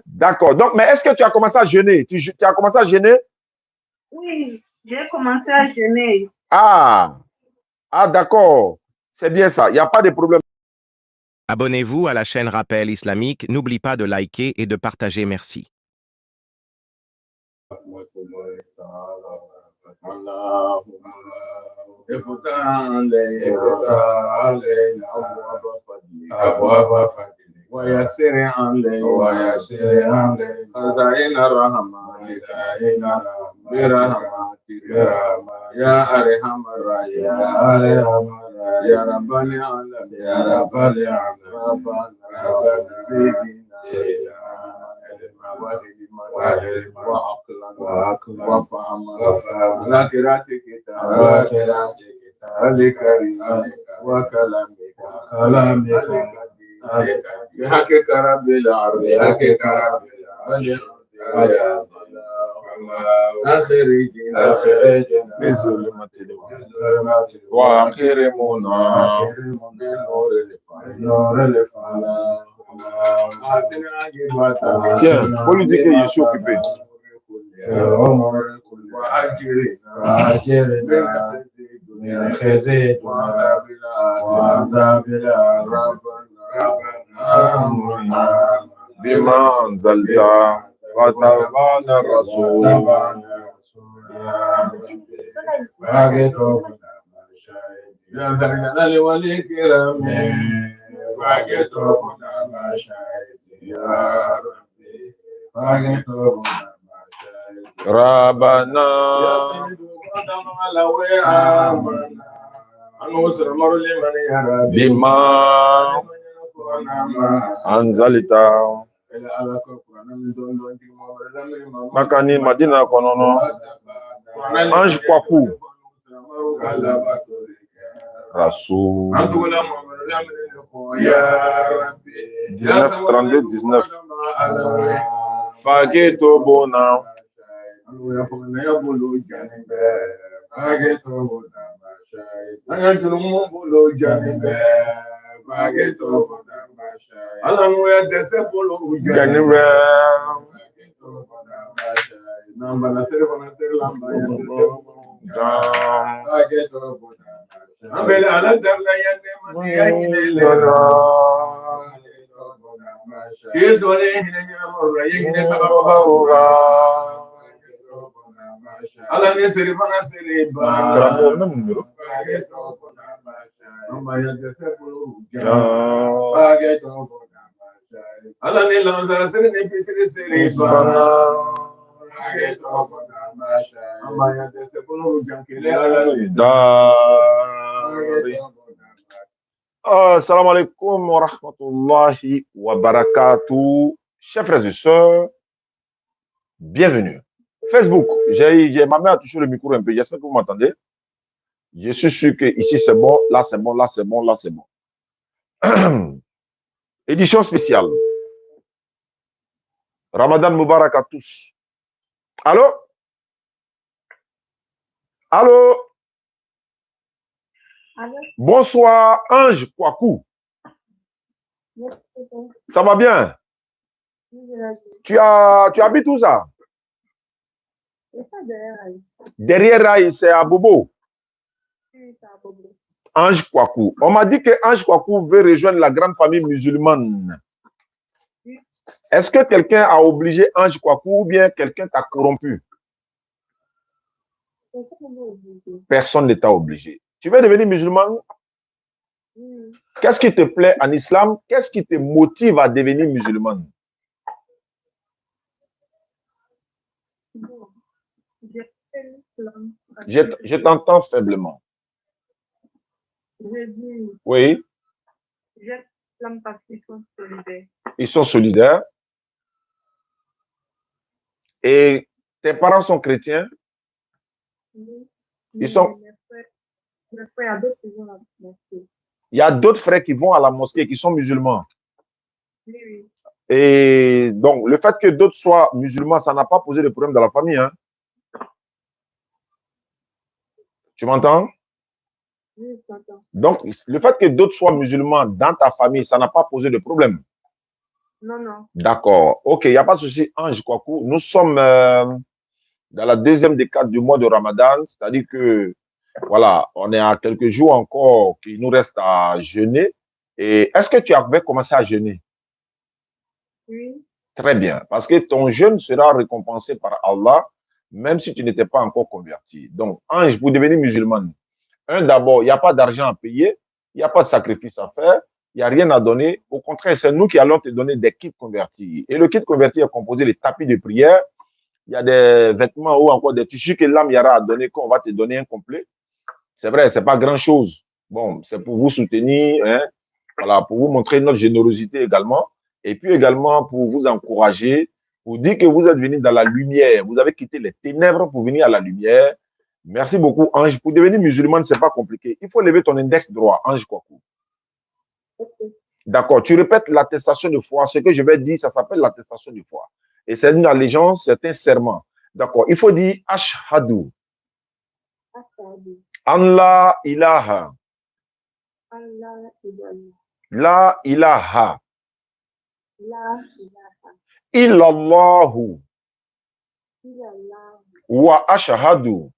D'accord. Donc, mais est-ce que tu as commencé à jeûner? Tu as commencé à jeûner? Oui, j'ai commencé à jeûner. Ah, d'accord. C'est bien ça. Il n'y a pas de problème. Abonnez-vous à la chaîne Rappel Islamique. N'oublie pas de liker et de partager. Merci. ويسر علينا خزائن الرحمة برحمتك يا أرحم الراحمين يا رب العالمين ربنا زدنا وعقلا وفهما على قراءة كتابك الكريم وكلامك بحقك رب العرش أخرجنا من ظلمات وأكرمنا بنور الفلاح Tiens, faut lui dire que je suis occupé. من خزي وعذاب ربنا بما أنزلت وتبان الرسول يا ذا الجلال والإكرام يا ربي ربنا بما أنزلت Makani Madina Konono Ange Kwaku Rassou 1932-19 Fageto Bona Assalamu alaikum wa rahmatullahi wa barakatuh. Chers frères et sœurs, bienvenue. Facebook, ma main a touché le micro un peu. J'espère que vous m'entendez. Je suis sûr que ici c'est bon, là c'est bon, là c'est bon, là c'est bon. Édition spéciale. Ramadan Mubarak à tous. Allô? Allô? Allô? Bonsoir, Ange Kwaku. Ça va bien? Tu habites où ça? Derrière Raï, c'est à Bobo. Ange Kwaku. On m'a dit que Ange Kwaku veut rejoindre la grande famille musulmane. Est-ce que quelqu'un a obligé Ange Kwaku ou bien quelqu'un t'a corrompu? Personne ne t'a obligé. Tu veux devenir musulman? Qu'est-ce qui te plaît en islam? Qu'est-ce qui te motive à devenir musulman? Je t'entends faiblement. Oui. Ils sont solidaires. Et tes parents sont chrétiens? Ils sont... Il y a d'autres frères qui vont à la mosquée qui sont musulmans. Et donc, le fait que d'autres soient musulmans, ça n'a pas posé de problème dans la famille. Hein? Tu m'entends? Donc, le fait que d'autres soient musulmans dans ta famille, ça n'a pas posé de problème. Non, non. D'accord. Ok, il n'y a pas de souci, Ange Kwaku. Nous sommes dans la deuxième décade du mois de Ramadan, c'est-à-dire que, voilà, on est à quelques jours encore qu'il nous reste à jeûner. Et est-ce que tu avais commencé à jeûner? Oui. Très bien, parce que ton jeûne sera récompensé par Allah, même si tu n'étais pas encore converti. Donc, Ange, pour devenir musulman, d'abord, il n'y a pas d'argent à payer, il n'y a pas de sacrifice à faire, il n'y a rien à donner. Au contraire, c'est nous qui allons te donner des kits convertis. Et le kit converti est composé de tapis de prière, il y a des vêtements ou encore des tissus que l'âme y aura à donner, qu'on va te donner un complet. C'est vrai, c'est pas grand-chose. Bon, c'est pour vous soutenir, hein, voilà, pour vous montrer notre générosité également. Et puis également pour vous encourager, pour dire que vous êtes venu dans la lumière. Vous avez quitté les ténèbres pour venir à la lumière. Merci beaucoup, Ange. Pour devenir musulman, c'est pas compliqué. Il faut lever ton index droit, Ange Kwaku. D'accord. Tu répètes l'attestation de foi. Ce que je vais dire, ça s'appelle l'attestation de foi. Et c'est une allégeance, c'est un serment. D'accord. Il faut dire Ashhadu. Ashhadu. Allah ilaha. Allah ilaha. La ilaha. La ilaha. Illallahu. Illallah. Wa ashhadu.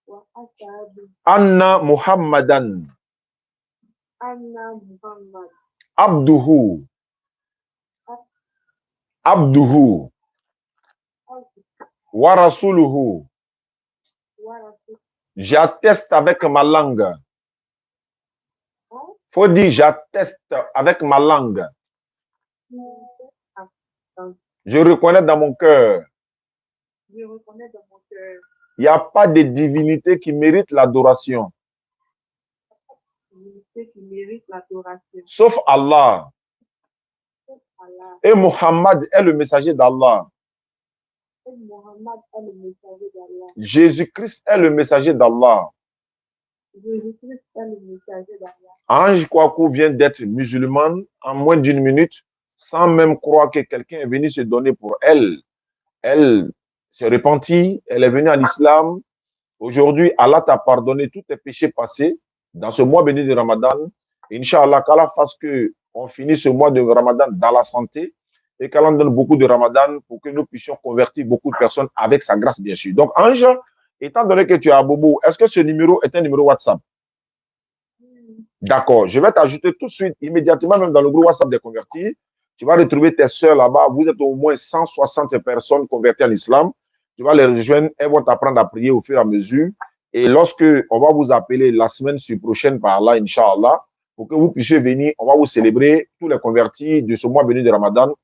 Wa ashhadu. Anna Muhammadan. Anna Muhammad. Abduhu. Abduhu. Wa rasuluhu. Wa rasul. J'atteste avec ma langue. Faut dire j'atteste avec ma langue. Je reconnais dans mon cœur. Je reconnais dans mon cœur. Il n'y a pas de divinité qui mérite l'adoration. Divinité qui mérite l'adoration. Sauf Allah. Sauf Allah. Et Muhammad est le messager d'Allah. Et Muhammad est le messager d'Allah. Jésus-Christ est le messager d'Allah. Jésus-Christ est le messager d'Allah. Ange Kwaku vient d'être musulmane en moins d'une minute, sans même croire que quelqu'un est venu se donner pour elle. Elle s'est repentie, elle est venue à l'islam. Aujourd'hui, Allah t'a pardonné tous tes péchés passés dans ce mois béni de Ramadan. Inch'Allah, qu'Allah fasse qu'on finisse ce mois de Ramadan dans la santé et qu'Allah donne beaucoup de Ramadan pour que nous puissions convertir beaucoup de personnes avec sa grâce, bien sûr. Donc, Ange, étant donné que tu es à Bobo, est-ce que ce numéro est un numéro WhatsApp? D'accord. Je vais t'ajouter tout de suite, immédiatement, même dans le groupe WhatsApp des convertis. Tu vas retrouver tes sœurs là-bas. Vous êtes au moins 160 personnes converties à l'islam. Tu vas les rejoindre. Elles vont t'apprendre à prier au fur et à mesure. Et lorsque on va vous appeler la semaine prochaine par là, Inch'Allah, pour que vous puissiez venir, on va vous célébrer tous les convertis de ce mois béni de Ramadan.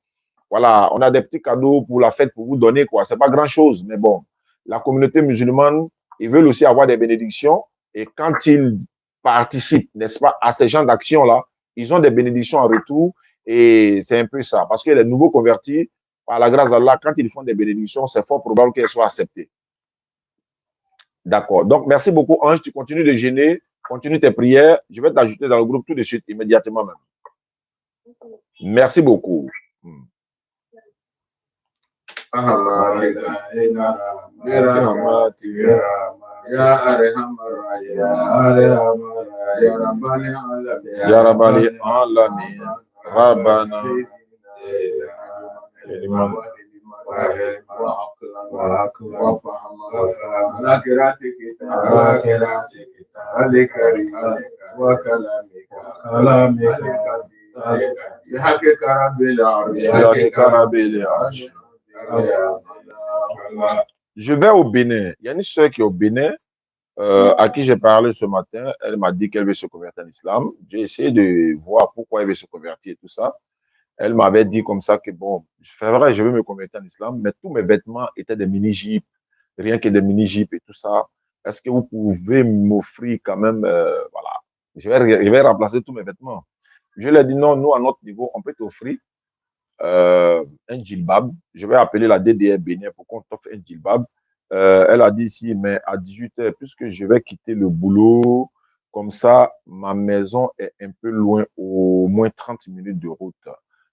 Voilà, on a des petits cadeaux pour la fête pour vous donner, quoi. C'est pas grand-chose, mais bon. La communauté musulmane, ils veulent aussi avoir des bénédictions. Et quand ils participent, n'est-ce pas, à ces genres d'actions-là, ils ont des bénédictions en retour. Et c'est un peu ça. Parce que les nouveaux convertis, par la grâce d'Allah, quand ils font des bénédictions, c'est fort probable qu'elles soient acceptées. D'accord. Donc, merci beaucoup, Ange. Tu continues de jeûner, continue tes prières. Je vais t'ajouter dans le groupe tout de suite, immédiatement même. Merci beaucoup. Ya Rabbal Alamin, Rabbana Je vais au Bénin. Il y a une soeur qui est au Bénin, à qui j'ai parlé ce matin. Elle m'a dit qu'elle veut se convertir en islam. J'ai essayé de voir pourquoi elle veut se convertir et tout ça. Elle m'avait dit comme ça que bon, c'est vrai, je veux me convertir en islam, mais tous mes vêtements étaient des mini-jeeps, rien que des mini-jeeps et tout ça. Est-ce que vous pouvez m'offrir quand même, voilà, je vais remplacer tous mes vêtements. Je lui ai dit non, nous à notre niveau, on peut t'offrir un djilbab. Je vais appeler la DDR Bénin pour qu'on t'offre un djilbab. Elle a dit si, mais à 18h, puisque je vais quitter le boulot, comme ça, ma maison est un peu loin, au moins 30 minutes de route.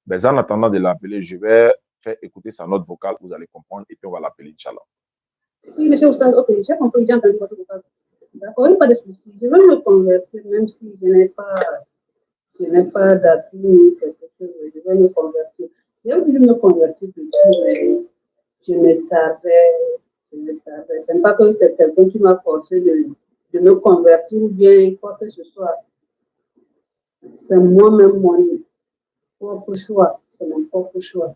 Mais en attendant de l'appeler, je vais faire écouter sa note vocale, vous allez comprendre, et puis on va l'appeler, Inch'Allah. Oui, monsieur Oustaz, ok, j'ai compris, j'ai entendu votre vocal. D'accord, il n'y a pas de souci. Je veux me convertir, même si je n'ai pas je n'ai pas d'appui ou quelque chose, je vais me convertir. J'ai voulu me convertir plus tôt, mais je me tardais. Ce n'est pas que c'est quelqu'un qui m'a forcé de me convertir ou bien quoi que ce soit. C'est moi-même mon propre choix. C'est mon propre choix.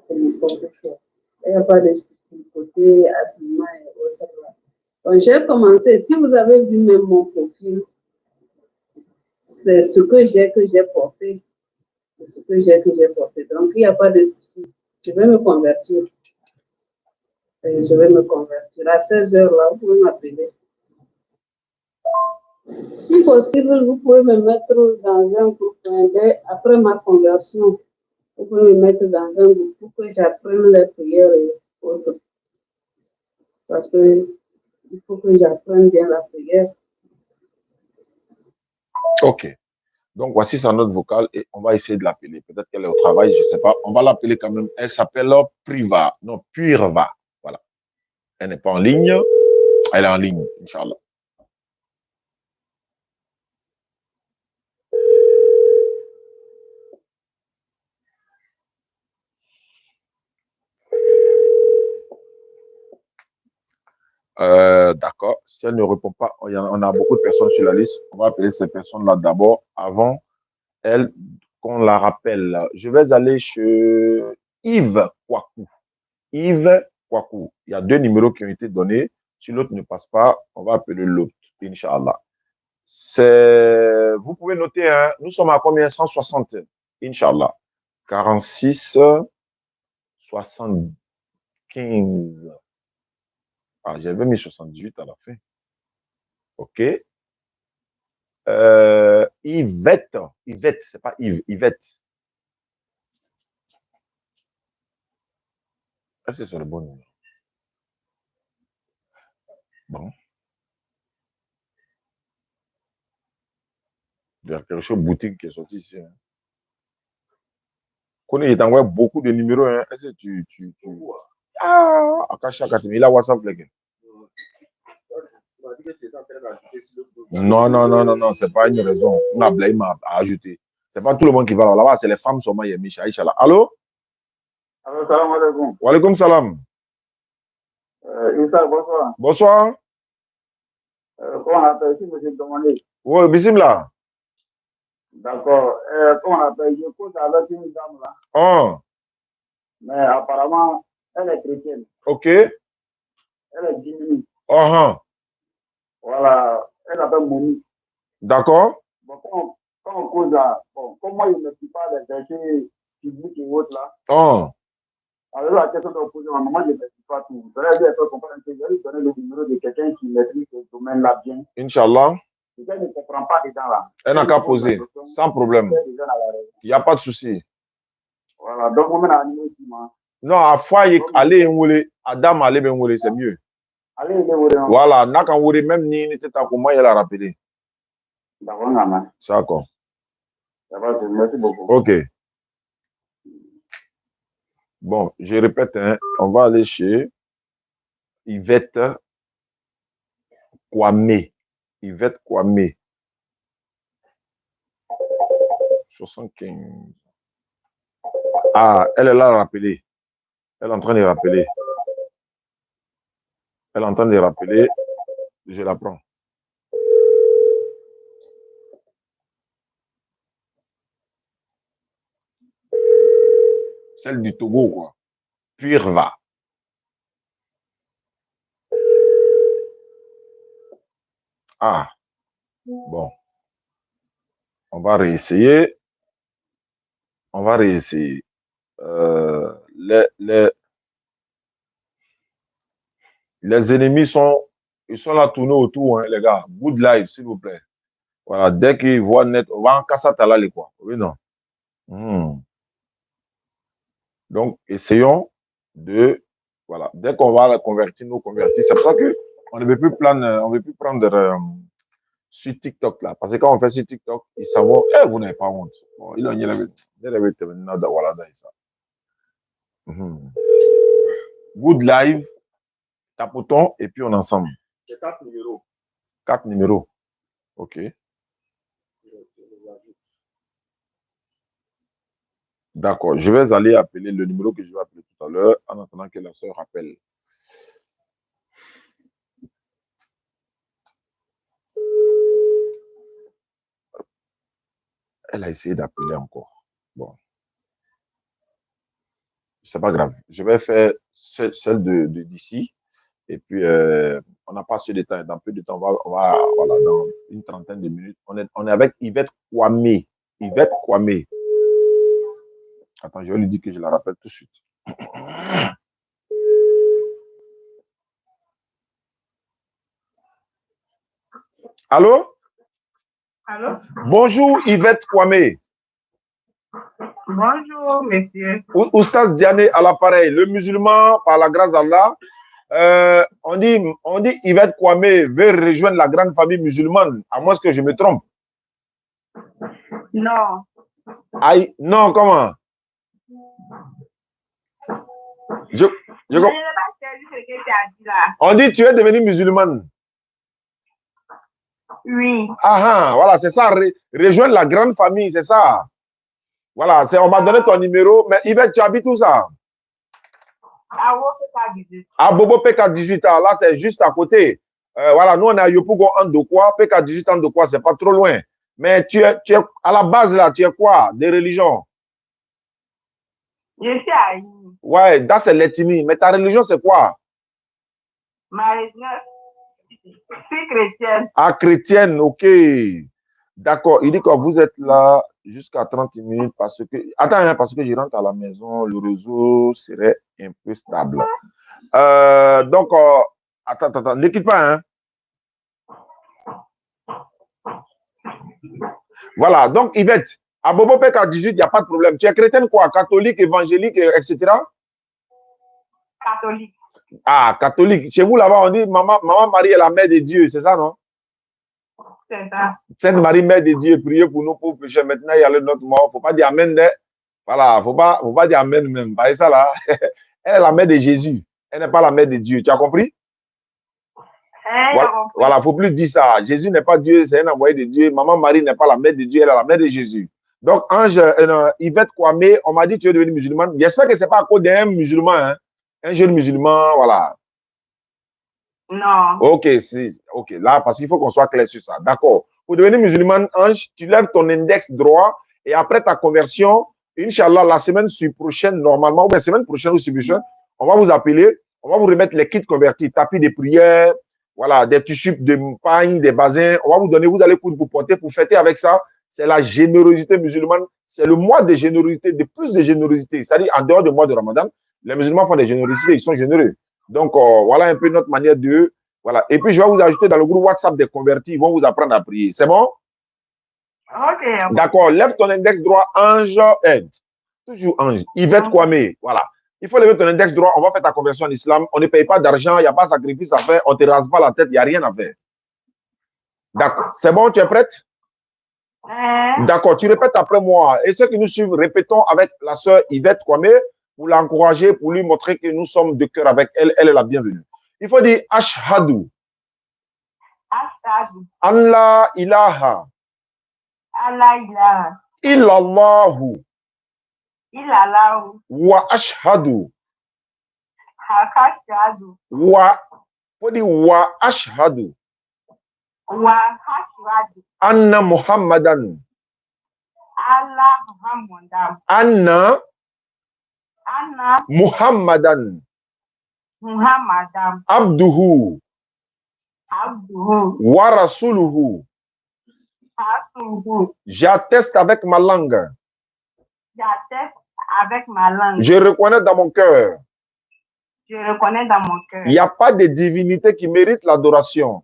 C'est mon propre choix. Il n'y a pas de souci côté habillement et autres. Donc, j'ai commencé. Si vous avez vu même mon profil, c'est ce que j'ai porté. C'est ce que j'ai porté. Donc, il n'y a pas de souci. Je vais me convertir. Je vais me convertir. À 16 heures là, vous pouvez m'appeler. Si possible, vous pouvez me mettre dans un groupe après ma conversion. Vous pouvez me mettre dans un groupe pour que j'apprenne les prières et autres. Parce que il faut que j'apprenne bien la prière. Ok. Donc, voici sa note vocale et on va essayer de l'appeler. Peut-être qu'elle est au travail, je ne sais pas. On va l'appeler quand même. Elle s'appelle Priva. Non, Purva. Voilà. Elle n'est pas en ligne. Elle est en ligne, Inch'Allah. D'accord. Si elle ne répond pas, on a beaucoup de personnes sur la liste. On va appeler ces personnes-là d'abord avant elle qu'on la rappelle. Je vais aller chez Yves Kwaku. Yves Kwaku. Il y a 2 numéros qui ont été donnés. Si l'autre ne passe pas, on va appeler l'autre, Inch'Allah. Vous pouvez noter, hein, nous sommes à combien? 160, Inch'Allah. 46, 75. Ah, j'avais mis 78 à la fin. OK. Yvette. Yvette, c'est pas Yves. Yvette. Est-ce que c'est le bon numéro? Bon. Il y a quelque chose de boutique qui est sorti ici. Hein. Kone, il t'envoie beaucoup de numéros. Hein. Est-ce que tu... Ah, Akasha Katimi, il a WhatsApp, les gars. Non, non, non, non, non, c'est pas une raison. On a Blaïm à ajouter. C'est pas tout le monde qui va là-bas, c'est les femmes seulement, il y a Micha, Inch'Allah. Allô? Allô, salam alaikum. Wa alaikum salam. Issa, bonsoir. Bonsoir. Comment on appelle ici, monsieur Dominique? Oui, bismillah. D'accord. Comment on appelle? Je cause avec une dame là. Oh. Mais apparemment, elle est chrétienne. OK. Elle est diminuée. Uh-huh. Voilà. Elle s'appelle Monique. D'accord. Bon, quand on cause là, bon, comme moi, je ne suis pas des péchés publics et autres là. Oh. Alors, la question de poser, moi, je ne suis pas tout. Je vais dire, comprendre que je vais lui donner le numéro de quelqu'un qui maîtrise ce domaine-là bien. Inch'Allah. Si elle ne comprend pas dedans là. Elle n'a qu'à poser. Sans problème. Il n'y a pas de souci. Voilà. Donc, on met un numéro ici, moi. Non, à fois, allez, Adam, allez, c'est mieux. Allez, il Voilà, n'a qu'à même ni n'était à comment il a rappelé. D'accord, maman. D'accord. Ça va, merci beaucoup. OK. Bon, je répète, hein, on va aller chez Yvette Kwame. Yvette Kwame. 75. Ah, elle est là à rappeler. Elle est en train de rappeler. Elle est en train de rappeler. Je la prends. Celle du Togo, quoi. Purva. Ah. Bon. On va réessayer. On va réessayer. Les ennemis ils sont là tournés autour, hein, les gars. Good live, s'il vous plaît. Voilà, dès qu'ils voient net, on va en casser à les quoi. Oui, non. Donc, essayons de, voilà, dès qu'on va la convertir, nous convertir. C'est pour ça qu'on ne veut plus prendre sur TikTok là. Parce que quand on fait sur TikTok, ils savent, vous n'avez pas honte. Bon, il y a voilà, ça. Good live, tapotons et puis on est ensemble. C'est 4 numéros. 4 numéros. OK. D'accord. Je vais aller appeler le numéro que je vais appeler tout à l'heure en attendant que la sœur rappelle. Elle a essayé d'appeler encore. Bon, c'est pas grave. Je vais faire celle de d'ici. Et puis, on n'a pas ce détail. Dans peu de temps, voilà, dans une trentaine de minutes, on est avec Yvette Kwame. Yvette Kwame. Attends, je vais lui dire que je la rappelle tout de suite. Allô? Allô? Bonjour, Yvette Kwame. Bonjour, monsieur. Oustaz Diané à l'appareil. Le musulman, par la grâce d'Allah, on dit Yvette Kwame veut rejoindre la grande famille musulmane, à moins que je me trompe. Non. Aïe, non, comment? Je n'ai pas entendu ce que tu as dit là. On dit tu es devenue musulmane. Oui. Ah, voilà, c'est ça. Rejoindre la grande famille, c'est ça. Voilà, on m'a donné ton numéro. Mais Yvette, tu habites où ça? À Bobo PK18. Là, c'est juste à côté. Voilà, nous, on est à Yopougon, Andokwa. PK18 Andokwa, c'est pas trop loin. Mais tu es à la base, là, tu es quoi? Des religions? Je suis à Imi. Ouais, ça, c'est l'ethnie. Mais ta religion, c'est quoi? Ma religion, c'est chrétienne. Ah, chrétienne, ok. D'accord. Il dit que vous êtes là jusqu'à 30 minutes parce que... Attends, hein, parce que je rentre à la maison, le réseau serait un peu stable. Donc, attends, ne quitte pas, hein. Voilà, donc Yvette, à Bobo PK18, il n'y a pas de problème. Tu es chrétienne quoi? Catholique, évangélique, etc.? Catholique. Ah, catholique. Chez vous, là-bas, on dit Maman Marie est la mère de Dieu, c'est ça, non? C'est ça. Sainte Marie, mère de Dieu, priez pour nous pauvres pécheurs. Maintenant, il y a le notre mort. Il ne faut pas dire Amen. Voilà, faut pas dire Amen même. Pas ça là. Elle est la mère de Jésus. Elle n'est pas la mère de Dieu. Tu as compris? Voilà, il ne faut plus dire ça. Jésus n'est pas Dieu, c'est un envoyé de Dieu. Maman Marie n'est pas la mère de Dieu, elle est la mère de Jésus. Donc, Ange, Yvette Kwame, on m'a dit que tu es devenu musulman. J'espère que ce n'est pas à cause d'un musulman, hein? Un jeune musulman, voilà. Non. Ok, ok, là, parce qu'il faut qu'on soit clair sur ça. D'accord. Pour devenir musulman, Ange, tu lèves ton index droit et après ta conversion, Inch'Allah, la semaine prochaine, normalement, ou la semaine prochaine ou prochaine, on va vous appeler, on va vous remettre les kits convertis, tapis de prière, voilà, des tissus de pagne, des basins. On va vous donner, vous allez vous porter pour fêter avec ça. C'est la générosité musulmane. C'est le mois de générosité, de plus de générosité. C'est-à-dire, en dehors du mois de Ramadan, les musulmans font des générosités, ils sont généreux. Donc, voilà un peu notre manière de... Voilà. Et puis, je vais vous ajouter dans le groupe WhatsApp des convertis. Ils vont vous apprendre à prier. C'est bon? Ok. D'accord. Lève ton index droit, Ange. Toujours Ange. Yvette Kwame. Voilà. Il faut lever ton index droit. On va faire ta conversion en islam. On ne paye pas d'argent. Il n'y a pas de sacrifice à faire. On ne te rase pas la tête. Il n'y a rien à faire. D'accord. C'est bon? Tu es prête? D'accord. Tu répètes après moi. Et ceux qui nous suivent, répétons avec la sœur Yvette Kwame pour l'encourager, pour lui montrer que nous sommes de cœur avec elle. Elle est la bienvenue. Il faut dire Ashhadu. Ashhadu. Allah ilaha. Allah ilaha. Illallahu. Illallahu. Wa ashhadu. Ashhadu. Faut dire wa ashhadu. Wa ashhadu. Anna Muhammadan. Allah Muhammadan. Anna Muhammadan. Muhammadan. Abduhu. Abduhu. Wa rasuluhu. Rasuluhu. J'atteste avec ma langue. J'atteste avec ma langue. Je reconnais dans mon cœur. Je reconnais dans mon cœur. Il n'y a pas de divinité qui mérite l'adoration.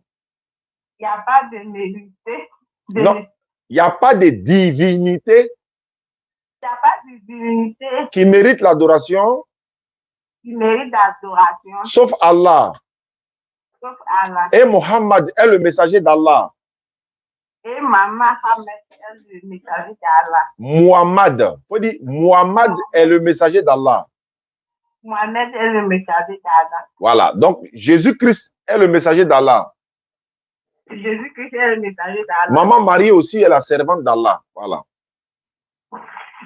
Il n'y a pas de divinité. Non, il n'y a pas de divinité. Il n'y a pas de divinité Qui mérite l'adoration. Qui mérite l'adoration. Sauf Allah. Sauf Allah. Et Muhammad est le messager d'Allah. Et Maman Mohamed est le messager d'Allah. Muhammad. Faut dire Muhammad est le messager d'Allah. Mohamed est le messager d'Allah. Voilà. Donc, Jésus-Christ est le messager d'Allah. Jésus-Christ est le messager d'Allah. Maman Marie aussi est la servante d'Allah. Voilà.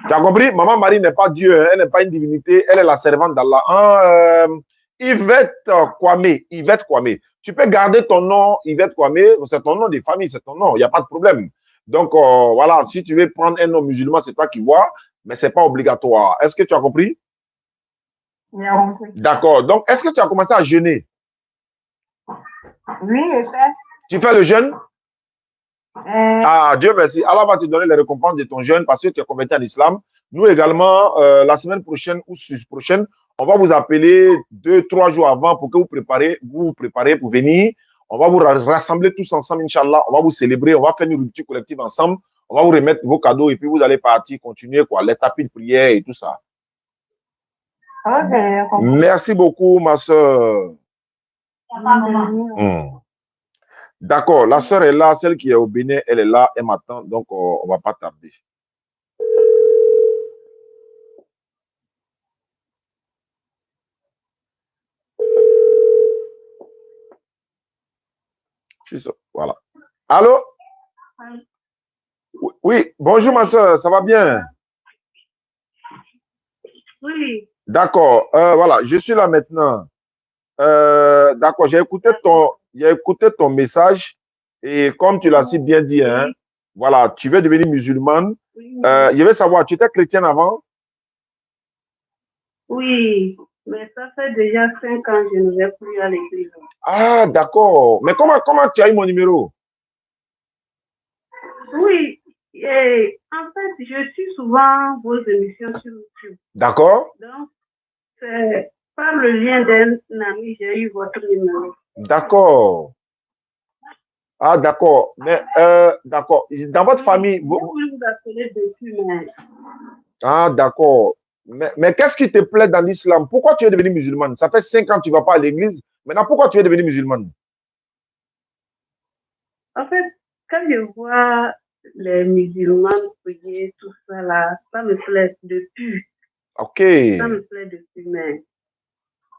Tu as compris? Maman Marie n'est pas Dieu, hein, elle n'est pas une divinité, elle est la servante d'Allah. Hein, Yvette Kwame, Yvette Kwame. Tu peux garder ton nom, Yvette Kwame, c'est ton nom de famille, c'est ton nom, il n'y a pas de problème. Donc, voilà, si tu veux prendre un nom musulman, c'est toi qui vois, mais ce n'est pas obligatoire. Est-ce que tu as compris? J'ai compris. D'accord. Donc, est-ce que tu as commencé à jeûner? Oui, je fais. Tu fais le jeûne? Ah, Dieu merci. Allah va te donner les récompenses de ton jeûne parce que tu es converti en islam. Nous également, la semaine prochaine ou prochaine, on va vous appeler 2-3 jours avant pour que vous préparez pour venir. On va vous rassembler tous ensemble, Inch'Allah. On va vous célébrer, on va faire une rupture collective ensemble. On va vous remettre vos cadeaux et puis vous allez partir, continuer quoi, les tapis de prière et tout ça. Ok. Merci beaucoup, ma soeur. D'accord, la sœur est là, celle qui est au Bénin, elle est là, elle m'attend, donc on ne va pas tarder. C'est ça, voilà. Allô? Oui, bonjour ma soeur, ça va bien? Oui. D'accord, voilà, je suis là maintenant. D'accord, j'ai écouté ton message et comme tu l'as si bien dit, hein, voilà, tu veux devenir musulmane. Oui. Je veux savoir, tu étais chrétienne avant? Oui, mais ça fait déjà 5 ans que je ne vais plus à l'église. Ah, d'accord. Mais comment tu as eu mon numéro? Oui, et en fait, je suis souvent vos émissions sur YouTube. D'accord. Donc, c'est par le lien d'un ami, j'ai eu votre numéro. D'accord. Ah, d'accord. Mais, d'accord. Dans votre famille... Je voulais vous appeler depuis, mais... Ah, d'accord. Mais qu'est-ce qui te plaît dans l'islam? Pourquoi tu es devenu musulmane? Ça fait 5 ans que tu ne vas pas à l'église. Maintenant, pourquoi tu es devenu musulmane? En fait, quand je vois les musulmans prier, tout ça là, ça me plaît depuis. Ok. Ça me plaît depuis, mais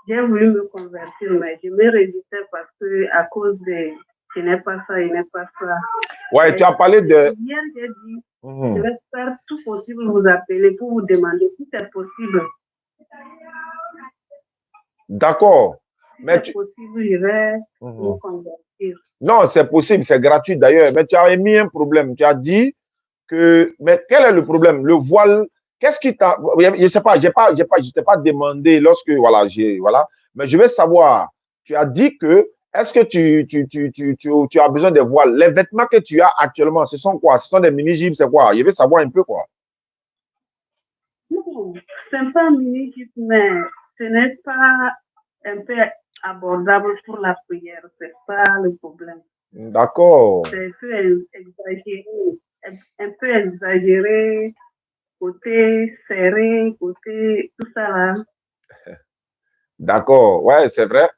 j'ai voulu me convertir, mais je me résistais parce que à cause de je n'ai pas ça, je n'ai pas ça. Ouais, tu as parlé de... Hier, j'ai dit, je vais faire tout possible vous appeler pour vous demander si c'est possible. D'accord. Mais si c'est possible, je vais me convertir. Non, c'est possible, c'est gratuit d'ailleurs. Mais tu as émis un problème. Tu as dit que... Mais quel est le problème? Le voile, qu'est-ce qui t'a... Je ne sais pas, je t'ai pas demandé lorsque... Voilà, voilà. Mais je veux savoir, tu as dit que... Est-ce que tu as besoin de voiles? Les vêtements que tu as actuellement, ce sont quoi? Ce sont des mini-jibs, c'est quoi? Je veux savoir un peu quoi. Non, ce n'est pas un mini-jib, mais ce n'est pas un peu abordable pour la prière. Ce n'est pas le problème. D'accord. C'est un peu exagéré, côté serré, côté tout ça là. D'accord, ouais, c'est vrai,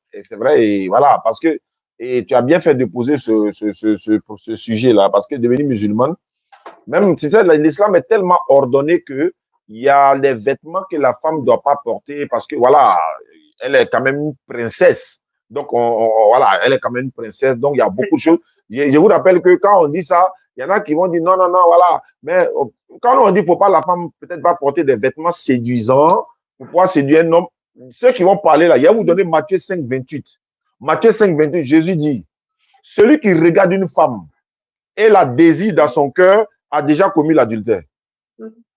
et voilà, parce que et tu as bien fait de poser ce sujet-là, parce que devenir musulmane, même, tu sais, l'islam est tellement ordonné que il y a les vêtements que la femme ne doit pas porter, parce que voilà, elle est quand même une princesse, donc voilà, elle est quand même une princesse, donc il y a beaucoup de choses. Je vous rappelle que quand on dit ça, il y en a qui vont dire non, non, non, voilà, mais quand on dit faut pas, la femme peut-être pas porter des vêtements séduisants pour pouvoir séduire un homme. Ceux qui vont parler là, il va vous donner Matthieu 5, 28. Matthieu 5, 28, Jésus dit, celui qui regarde une femme et la désire dans son cœur a déjà commis l'adultère.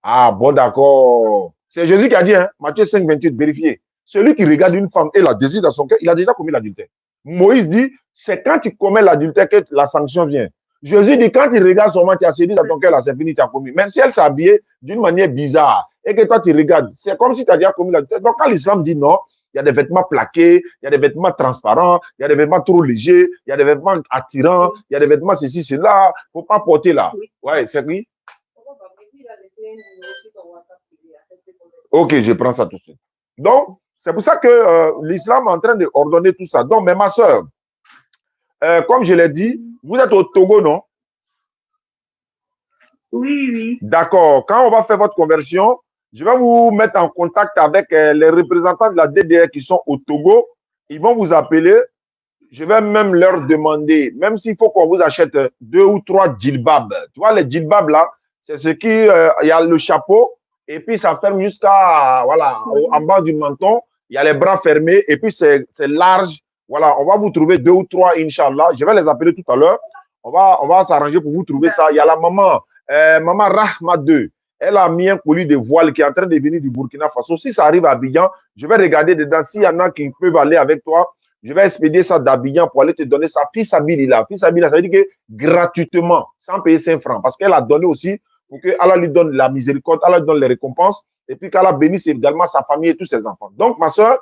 Ah bon, d'accord. C'est Jésus qui a dit, hein, Matthieu 5, 28, vérifiez. Celui qui regarde une femme et la désire dans son cœur, il a déjà commis l'adultère. Moïse dit, c'est quand tu commets l'adultère que la sanction vient. Jésus dit, quand tu regardes seulement, tu as séduit dans ton cœur, là, c'est fini, tu as commis. Même si elle s'habillait d'une manière bizarre et que toi, tu regardes, c'est comme si tu as déjà commis l'adultère. Donc, quand l'islam dit non, il y a des vêtements plaqués, il y a des vêtements transparents, il y a des vêtements trop légers, il y a des vêtements attirants, il y a des vêtements ceci, cela. Il ne faut pas porter là. Ouais, c'est oui. Ok, je prends ça tout de suite. Donc, c'est pour ça que l'islam est en train d'ordonner tout ça. Donc, mais ma soeur, comme je l'ai dit, vous êtes au Togo, non? Oui, oui. D'accord. Quand on va faire votre conversion, je vais vous mettre en contact avec les représentants de la DDR qui sont au Togo. Ils vont vous appeler. Je vais même leur demander, même s'il faut qu'on vous achète 2 ou 3 djilbabs. Tu vois, les djilbabs là, c'est ce qui, il y a le chapeau et puis ça ferme jusqu'à, voilà, en bas du menton. Il y a les bras fermés, et puis c'est large. Voilà, on va vous trouver 2 ou 3, Inch'Allah. Je vais les appeler tout à l'heure. On va s'arranger pour vous trouver ça. Il y a la maman, maman Rahma 2. Elle a mis un colis de voile qui est en train de venir du Burkina Faso. Si ça arrive à Abidjan, je vais regarder dedans. S'il y en a qui peuvent aller avec toi, je vais expédier ça d'Abidjan pour aller te donner ça. Fils Abilila. Fils Abilila, ça veut dire que gratuitement, sans payer 5 francs. Parce qu'elle a donné aussi pour qu'Allah lui donne la miséricorde, Allah lui donne les récompenses, et puis qu'Allah bénisse également sa famille et tous ses enfants. Donc, ma soeur,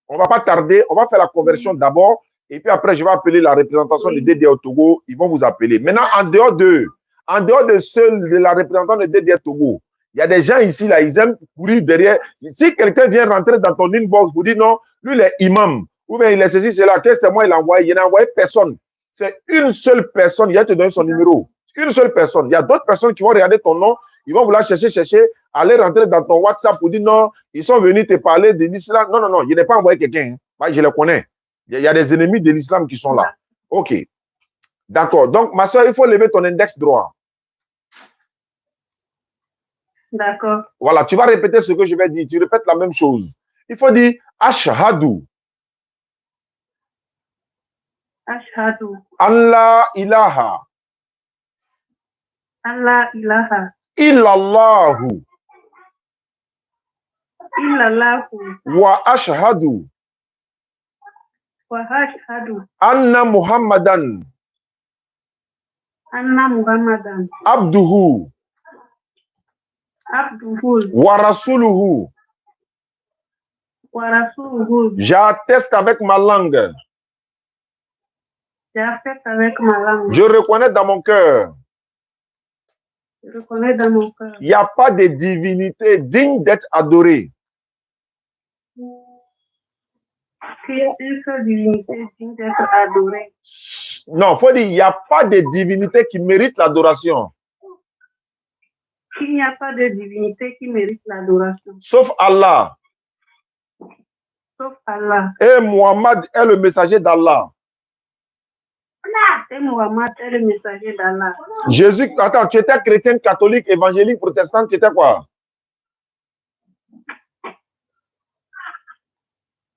on ne va pas tarder. On va faire la conversion d'abord. Et puis après, je vais appeler la représentation de DDR Togo. Ils vont vous appeler. Maintenant, en dehors de la représentation de DDR Togo, il y a des gens ici, là, ils aiment courir derrière. Si quelqu'un vient rentrer dans ton inbox, vous dit non, lui, il est imam. Ou bien il est ceci, c'est là. C'est moi, il a envoyé. Il n'a envoyé personne. C'est une seule personne. Il va te donner son numéro. Une seule personne. Il y a d'autres personnes qui vont regarder ton nom. Ils vont vouloir chercher, aller rentrer dans ton WhatsApp pour dire non, ils sont venus te parler de l'islam. Non, non, non, je n'ai pas envoyé quelqu'un. Hein. Je le connais. Il y a des ennemis de l'islam qui sont là. OK. D'accord. Donc, ma soeur, il faut lever ton index droit. D'accord. Voilà, tu vas répéter ce que je vais dire. Tu répètes la même chose. Il faut dire Ashhadu. Ashhadu. Allah ilaha. Allah ilaha. Illallahu. Illallahu. Wa ashhadu. Wa ashhadu. Anna Muhammadan. Anna Muhammadan. Abduhu. Abduhu. Wa rasuluhu. Wa rasuluhu. J'atteste avec ma langue. J'atteste avec ma langue. Je reconnais dans mon cœur. Je reconnais dans mon cœur. Il n'y a pas de divinité digne d'être adorée. Qu'il y a une seule divinité digne d'être adorée. Non, il faut dire il n'y a pas de divinité qui mérite l'adoration. Qu'il n'y a pas de divinité qui mérite l'adoration. Sauf Allah. Sauf Allah. Et Muhammad est le messager d'Allah. Et Muhammad est le messager d'Allah. Jésus, attends, tu étais chrétien, catholique, évangélique, protestant, tu étais quoi?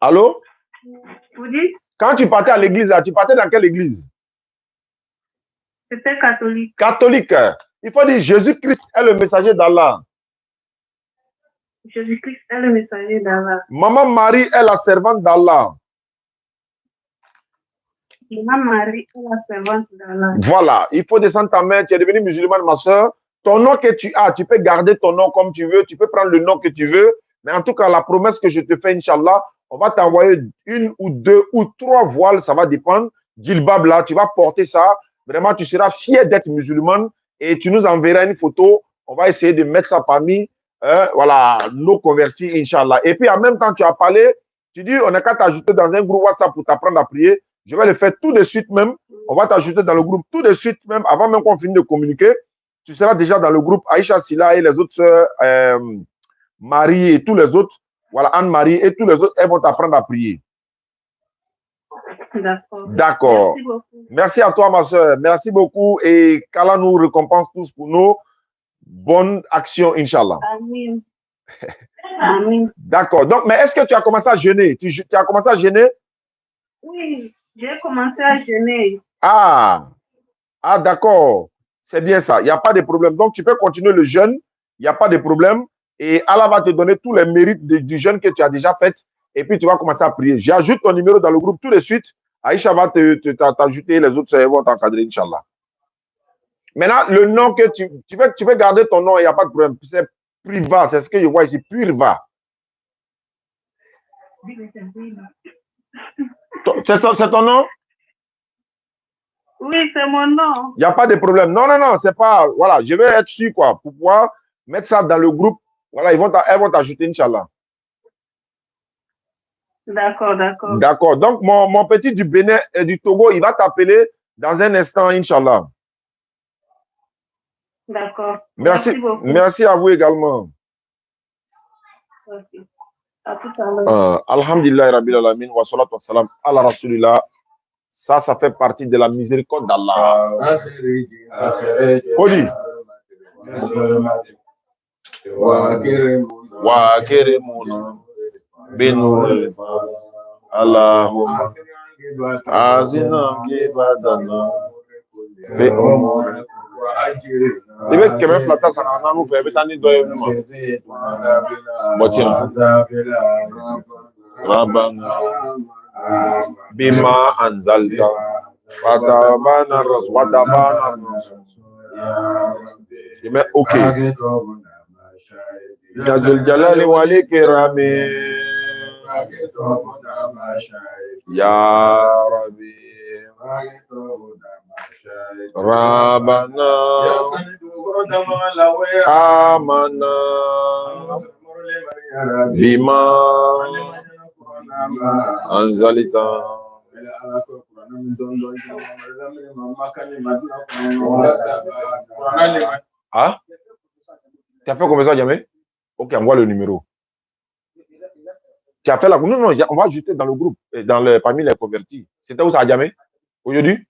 Allô? Vous dites? Quand tu partais à l'église, tu partais dans quelle église? C'était catholique. Catholique. Il faut dire Jésus-Christ est le messager d'Allah. Jésus-Christ est le messager d'Allah. Maman Marie est la servante d'Allah. Maman Marie est la servante d'Allah. Voilà, il faut descendre ta main. Tu es devenue musulmane, ma soeur. Ton nom que tu as, tu peux garder ton nom comme tu veux. Tu peux prendre le nom que tu veux. Mais en tout cas, la promesse que je te fais, Inch'Allah, on va t'envoyer 1 ou 2 ou 3 voiles. Ça va dépendre. Gilbab, là, tu vas porter ça. Vraiment, tu seras fier d'être musulmane. Et tu nous enverras une photo. On va essayer de mettre ça parmi voilà, nos convertis, Inch'Allah. Et puis, en même temps, tu as parlé. Tu dis, on n'a qu'à t'ajouter dans un groupe WhatsApp pour t'apprendre à prier. Je vais le faire tout de suite même. On va t'ajouter dans le groupe tout de suite même, avant même qu'on finisse de communiquer. Tu seras déjà dans le groupe Aïcha Silla et les autres sœurs, Marie et tous les autres. Voilà, Anne-Marie et tous les autres, elles vont t'apprendre à prier. D'accord. D'accord. Merci beaucoup. Merci à toi, ma soeur. Merci beaucoup. Et qu'Allah nous récompense tous pour nos bonnes actions, Inch'Allah. Amen. Amen. D'accord. Donc, mais est-ce que tu as commencé à jeûner? Tu as commencé à jeûner? Oui, j'ai commencé à jeûner. Ah, d'accord. C'est bien ça. Il n'y a pas de problème. Donc, tu peux continuer le jeûne. Il n'y a pas de problème. Et Allah va te donner tous les mérites du jeûne que tu as déjà fait. Et puis, tu vas commencer à prier. J'ajoute ton numéro dans le groupe tout de suite. Aïcha va t'ajouter. Les autres vont t'encadrer, Inch'Allah. Maintenant, le nom que tu veux garder ton nom, il n'y a pas de problème. C'est Priva. C'est ce que je vois ici. Priva. C'est ton nom? Oui, c'est mon nom. Il n'y a pas de problème. Non, non, non, c'est pas. Voilà, je vais être sûr, quoi, pour pouvoir mettre ça dans le groupe. Voilà, elles vont t'ajouter, Inch'Allah. D'accord, d'accord. D'accord. Donc, mon petit du Bénin et du Togo, il va t'appeler dans un instant, Inch'Allah. D'accord. Merci beaucoup. Merci à vous également. Okay. À tout à l'heure. Alhamdulillah, Rabbil Alamin, wa salatu wa salam ala Rasulillah. Ça fait partie de la miséricorde d'Allah. Odi. وأكرمنا بنور الفضل اللهم أعزنا عبادنا بأمور il veut que même la tasse en nous fait bétani doye nous botiens rabbana bima anzalta watabana rasul mais ok ya zul jalali wal ikram ya rabbi Rabbana Amana Bima Anzalita. Ah? Tu as fait comme ça, jamais? Ok, envoie le numéro. Tu as fait la... Non, on va ajouter dans le groupe, parmi les convertis. C'était où ça, jamais? Aujourd'hui?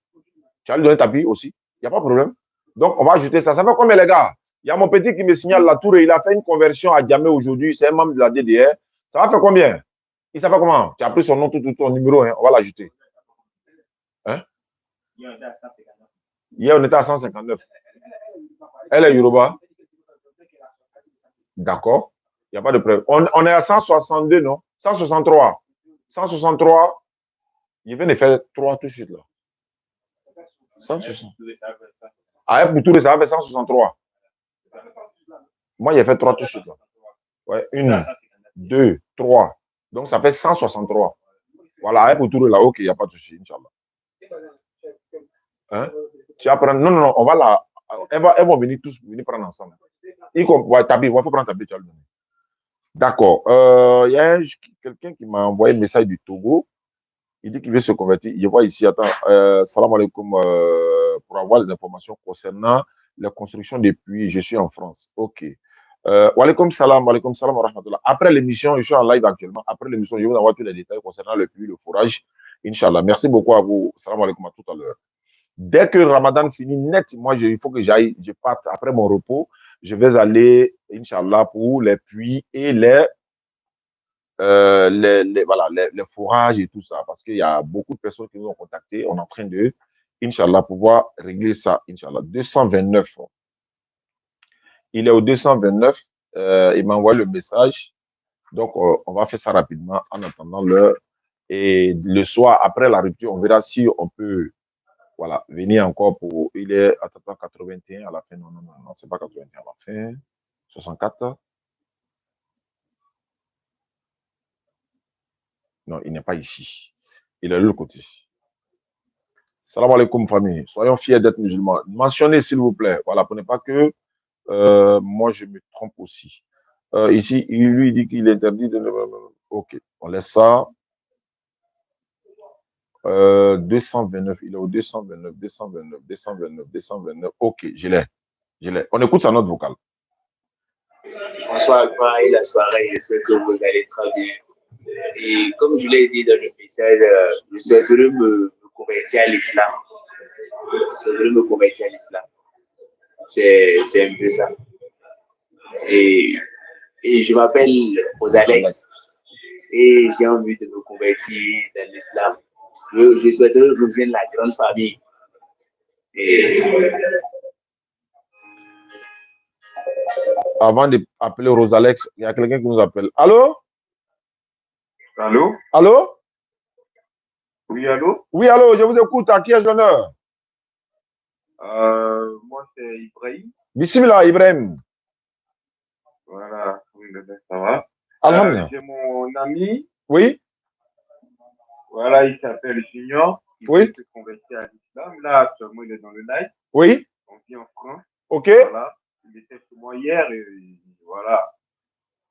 Tu as lui donné tapis aussi. Il n'y a pas de problème. Donc, on va ajouter ça. Ça fait combien, les gars? Il y a mon petit qui me signale la tour et il a fait une conversion à Djamé aujourd'hui. C'est un membre de la DDR. Ça va faire combien? Il s'appelle comment? Tu as pris son nom, tout ton numéro. Hein? On va l'ajouter. Hein? Hier, on était à 159. Elle est Yoruba. D'accord. Il n'y a pas de preuve. On est à 162, non? 163. 163. Il vient de faire 3 tout de suite, là. 160. Ah, pour tout ça va faire 163. Moi, il a fait 3 tout de suite, là. Ouais, 1, 2, 3. Donc, ça fait 163. Voilà, pour tout là. Ok, il n'y a pas de souci, Inch'Allah. Hein? Tu vas prendre... Non, on va là. Elles vont venir tous venir prendre ensemble. Il faut prendre tabi, tu vas le donner. D'accord. Il y a quelqu'un qui m'a envoyé un message du Togo. Il dit qu'il veut se convertir. Je vois ici, attends, salam alaikum, pour avoir des informations concernant la construction des puits. Je suis en France. Ok. Wa alaikum salam wa rahmatullah. Après l'émission, je suis en live actuellement. Après l'émission, je vais vous envoyer tous les détails concernant le puits, le forage. Inch'Allah. Merci beaucoup à vous. Salam alaikum à tout à l'heure. Dès que le Ramadan finit net, moi, il faut que j'aille, je parte après mon repos. Je vais aller, Inch'Allah, pour les puits et les fourrages et tout ça. Parce qu'il y a beaucoup de personnes qui nous ont contactés. On est en train de, Inch'Allah, pouvoir régler ça. Inch'Allah. 229. Il est au 229. Il m'a envoyé le message. Donc, on va faire ça rapidement en attendant l'heure. Et le soir, après la rupture, on verra si on peut venir encore pour... Il est à 81 à la fin. Non, c'est pas 81 à la fin. 64. Non, il n'est pas ici. Il est de l'autre côté. Salam alaikum, famille. Soyons fiers d'être musulmans. Mentionnez, s'il vous plaît. Voilà, pour ne pas que moi, je me trompe aussi. Ici, il lui dit qu'il est interdit de... Ok, on laisse ça. 229, il est au 229. Ok, je l'ai. On écoute sa note vocale. Bonsoir, et la soirée, j'espère que vous allez très bien. Et comme je l'ai dit dans le message, je souhaiterais me convertir à l'islam. C'est un peu ça. Et je m'appelle Osalex et j'ai envie de me convertir dans l'islam. Je souhaiterais rejoindre la grande famille. Avant d'appeler Rosalex, il y a quelqu'un qui nous appelle. Allô? Allô? Allô? Oui, allô? Oui, allô, je vous écoute. À qui ai-je l'honneur? Moi, c'est Ibrahim. Bismillah, Ibrahim. Voilà, ça va. Alhamdulillah. J'ai mon ami. Oui? Voilà, il s'appelle Junior. Il veut se convertir à l'islam. Là, actuellement, il est dans le live. Oui? On vit en France. Ok. Voilà. Il était chez moi hier et voilà.